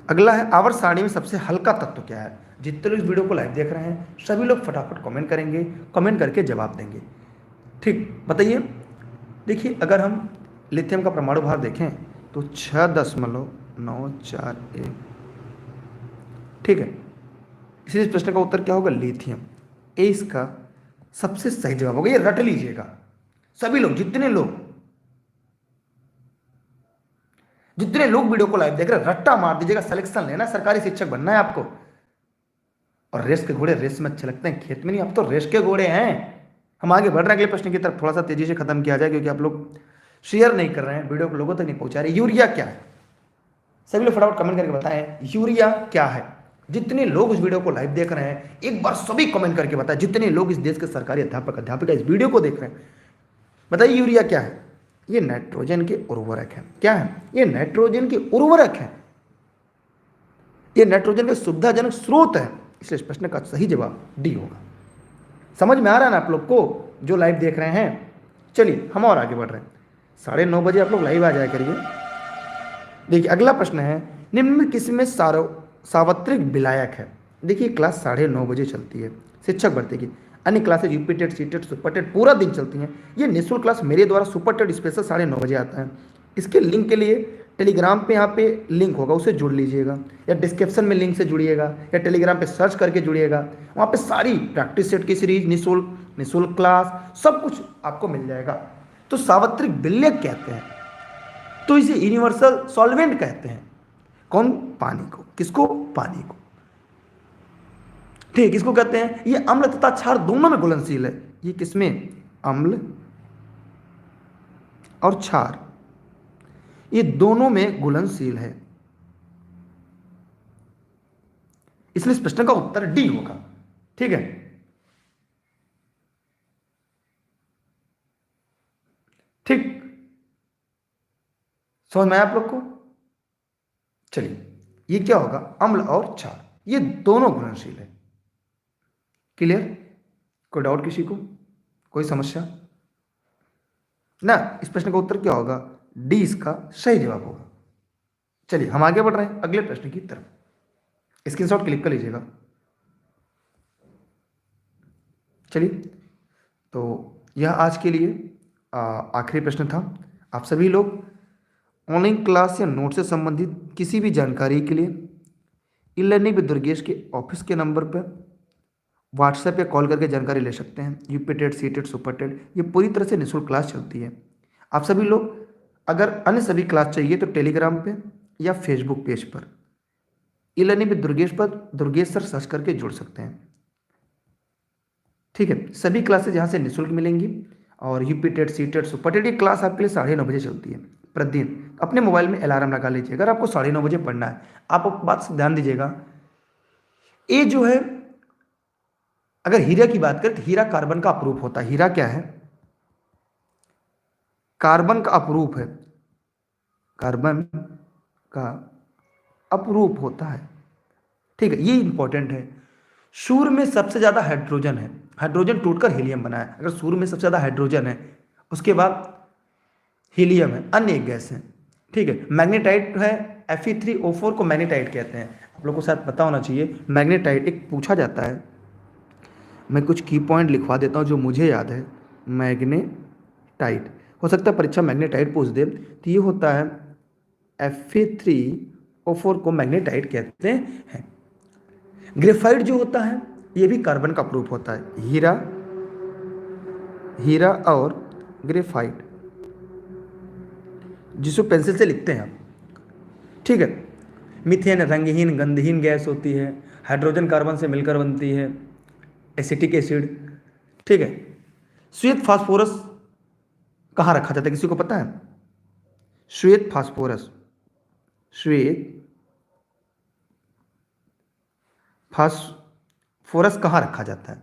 अगला है आवर्त सारणी में सबसे हल्का तत्व क्या है? जितने लोग इस वीडियो को लाइव देख रहे हैं सभी लोग फटाफट कमेंट करेंगे, कमेंट करके जवाब देंगे। ठीक, बताइए। देखिए अगर हम लिथियम का परमाणु भार देखें तो 6.941। ठीक है, इसलिए इस प्रश्न का उत्तर क्या होगा? लिथियम। ए इसका सबसे सही जवाब होगा। ये रट लीजिएगा सभी लोग, जितने लोग वीडियो को लाइव देख रहे हैं रट्टा मार दीजिएगा। सिलेक्शन लेना, सरकारी शिक्षक बनना है आपको। और रेस के घोड़े रेस में अच्छे लगते हैं, खेत में नहीं। आप तो रेस के घोड़े हैं। हम आगे बढ़ रहे हैं अगले प्रश्न की तरफ। थोड़ा सा तेजी से खत्म किया जाए क्योंकि आप लोग शेयर नहीं कर रहे हैं, वीडियो को लोगों तक नहीं पहुंचा रहे। यूरिया क्या है? सभी लोग फटाफट कमेंट करके बताएं यूरिया क्या है। जितने लोग इस वीडियो को लाइव देख रहे हैं एक बार सभी कमेंट करके बताएं, जितने लोग इस देश के सरकारी अध्यापक अध्यापिका इस वीडियो को देख रहे हैं बताइए यूरिया क्या है? ये नाइट्रोजन के उर्वरक है। क्या है? ये नाइट्रोजन के उर्वरक है। ये नाइट्रोजन का सुविधाजनक स्रोत है। इसलिए इस प्रश्न का सही जवाब डी होगा। समझ में आ रहा है ना आप लोग को जो लाइव देख रहे हैं? चलिए हम और आगे बढ़ रहे हैं। 9:30 बजे आप लोग लाइव आ जाया करिए। देखिए अगला प्रश्न है, निम्न में किसमें सार्वत्रिक विलायक है? देखिए क्लास 9:30 बजे चलती है शिक्षक भर्ती की। अन्य classes UP TET, C TET, super TET पूरा दिन चलती हैं। ये निःशुल्क क्लास मेरे द्वारा सुपर टेट स्पेशल 9:30 बजे आता है। इसके लिंक के लिए टेलीग्राम पे यहाँ पे लिंक होगा, उससे जुड़ लीजिएगा, या डिस्क्रिप्शन में लिंक से जुड़िएगा, या टेलीग्राम पे सर्च करके जुड़िएगा। वहाँ पे सारी प्रैक्टिस सेट की सीरीज, निःशुल्क क्लास सब कुछ आपको मिल जाएगा। तो सार्वत्रिक विलायक कहते हैं, तो इसे यूनिवर्सल सॉल्वेंट कहते हैं। कौन? पानी को। किसको? पानी को। ठीक, किसको कहते हैं? ये अम्ल तथा क्षार दोनों में घुलनशील है। ये किसमें? अम्ल और क्षार ये दोनों में घुलनशील है। इसलिए इस प्रश्न का उत्तर डी होगा। ठीक है, ठीक, समझ में आया आप लोग को? चलिए ये क्या होगा? अम्ल और क्षार ये दोनों घुलनशील है। क्लियर? कोई डाउट किसी को? कोई समस्या ना? इस प्रश्न का उत्तर क्या होगा? डी इसका सही जवाब होगा। चलिए हम आगे बढ़ रहे हैं अगले प्रश्न की तरफ। स्क्रीनशॉट क्लिक कर लीजिएगा। चलिए, तो यह आज के लिए आखिरी प्रश्न था। आप सभी लोग ऑनलाइन क्लास या नोट से संबंधित किसी भी जानकारी के लिए ई लर्निंग विद दुर्गेश के ऑफिस के नंबर पर व्हाट्सएप या कॉल करके जानकारी ले सकते हैं। UP TET, C TET, super TET, ये पूरी तरह से निःशुल्क क्लास चलती है। आप सभी लोग अगर अन्य सभी क्लास चाहिए तो टेलीग्राम पे या फेसबुक पेज पर ई लर्निंग विद दुर्गेश पर दुर्गेश सर सर्च करके जुड़ सकते हैं। ठीक है, सभी क्लासेज यहाँ से निःशुल्क मिलेंगी। और UP TET, C TET, super TET, ये क्लास आपके लिए 9:30 बजे चलती है प्रतिदिन। अपने मोबाइल में अलार्म लगा लीजिए अगर आपको 9:30 बजे पढ़ना है। आप बात से ध्यान दीजिएगा, ये जो है, अगर हीरा की बात करें तो हीरा कार्बन का अपरूप होता है। हीरा क्या है? कार्बन का अपरूप है, कार्बन का अपरूप होता है। ठीक है, ये इंपॉर्टेंट है। सूर्य में सबसे ज्यादा हाइड्रोजन है, हाइड्रोजन टूटकर हीलियम बना है। अगर सूर्य में सबसे ज्यादा हाइड्रोजन है, उसके बाद हीलियम है, अन्य एक गैस है। ठीक है, मैग्नेटाइट है, Fe3O4 को मैग्नेटाइट कहते हैं। आप लोग को शायद पता होना चाहिए। मैग्नेटाइट एक पूछा जाता है, मैं कुछ की पॉइंट लिखवा देता हूँ जो मुझे याद है। मैग्नेटाइट, हो सकता है परीक्षा मैग्नेटाइट पूछ दे, तो ये होता है Fe3O4 को मैग्नेटाइट कहते हैं। ग्रेफाइट जो होता है ये भी कार्बन का प्रूफ होता है। हीरा, हीरा और ग्रेफाइट, जिसको पेंसिल से लिखते हैं आप। ठीक है, मीथेन रंगहीन गंधहीन गैस होती है, हाइड्रोजन कार्बन से मिलकर बनती है, एसिटिक एसिड। ठीक है, श्वेत फास्फोरस कहाँ रखा जाता है, किसी को पता है? श्वेत फास्फोरस, श्वेत फास्फोरस कहाँ रखा जाता है?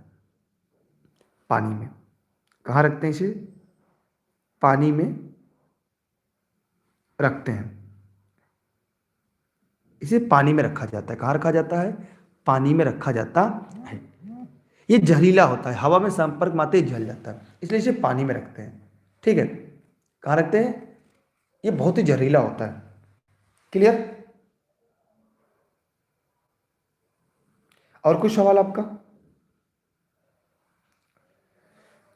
पानी में। कहाँ रखते हैं इसे? पानी में रखते हैं। इसे पानी में रखा जाता है। कहाँ रखा जाता है? पानी में रखा जाता है। ये जहरीला होता है, हवा में संपर्क में आते ही जल जाता है, इसलिए इसे पानी में रखते हैं। ठीक है, कहाँ रखते हैं? ये बहुत ही जहरीला होता है। क्लियर? और कुछ सवाल आपका?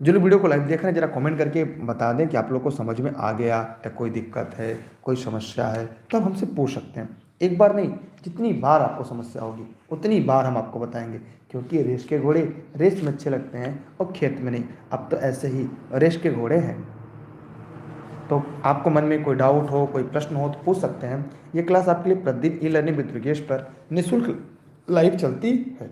जो लोग वीडियो को लाइव देख रहे हैं जरा कमेंट करके बता दें कि आप लोग को समझ में आ गया या कोई दिक्कत है, कोई समस्या है तो आप हमसे पूछ सकते हैं। एक बार नहीं, जितनी बार आपको समस्या होगी उतनी बार हम आपको बताएंगे, क्योंकि रेस के घोड़े रेस में अच्छे लगते हैं और खेत में नहीं। अब तो ऐसे ही रेस के घोड़े हैं। तो आपको मन में कोई डाउट हो, कोई प्रश्न हो तो पूछ सकते हैं। ये क्लास आपके लिए प्रतिदिन ई लर्निंग विद दुर्गेश पर निःशुल्क लाइव चलती है।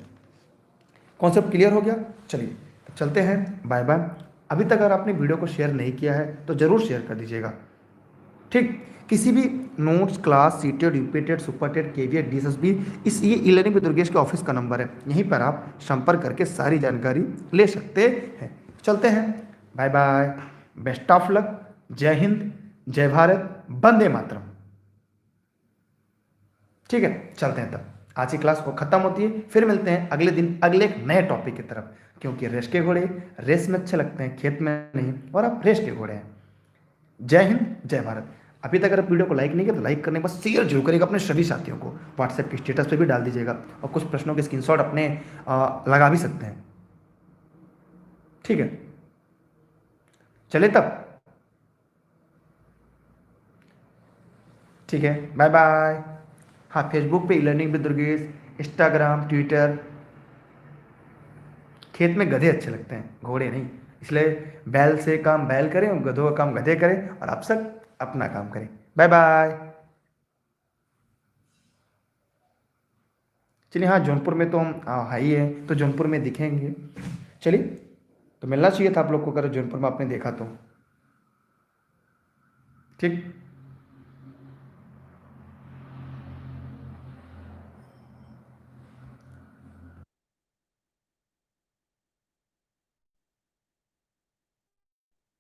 कॉन्सेप्ट क्लियर हो गया? चलिए चलते हैं, बाय बाय। अभी तक अगर आपने वीडियो को शेयर नहीं किया है तो ज़रूर शेयर कर दीजिएगा। ठीक, किसी भी नोट्स, क्लास, सीटेड, यूपीटेड, सुपरटेड, केवीएड, डीएसएसबी, इस ये ई लर्निंग विद दुर्गेश के ऑफिस का नंबर है, यहीं पर आप संपर्क करके सारी जानकारी ले सकते हैं। चलते हैं, bye bye, best of luck, जय हिंद, जय भारत, वंदे मातरम। ठीक है, चलते हैं तब। आज की क्लास को खत्म होती है, फिर मिलते हैं अगले दिन अगले एक नए टॉपिक की तरफ, क्योंकि रेस के घोड़े रेस में अच्छे लगते हैं, खेत में नहीं, और आप रेस के घोड़े हैं। जय हिंद, जय भारत। अभी तक अगर वीडियो को लाइक नहीं किया तो लाइक करने के बाद शेयर जरूर करिएगा अपने सभी साथियों को, व्हाट्सएप के स्टेटस पे भी डाल दीजिएगा, और कुछ प्रश्नों के स्क्रीनशॉट अपने लगा भी सकते हैं। ठीक है, चले तब। ठीक है, बाय बाय। हाँ, फेसबुक पे e learning with Durgesh, Instagram, Twitter. खेत में गधे अच्छे लगते हैं, घोड़े नहीं, इसलिए बैल से काम बैल करें और गधों का काम गधे करें, और आप सब अपना काम करें। Bye bye. चलिए, हाँ जौनपुर में तो हम है ही है, तो जौनपुर में दिखेंगे। चलिए, तो मिलना चाहिए था आप लोग को अगर जौनपुर में आपने देखा तो। ठीक।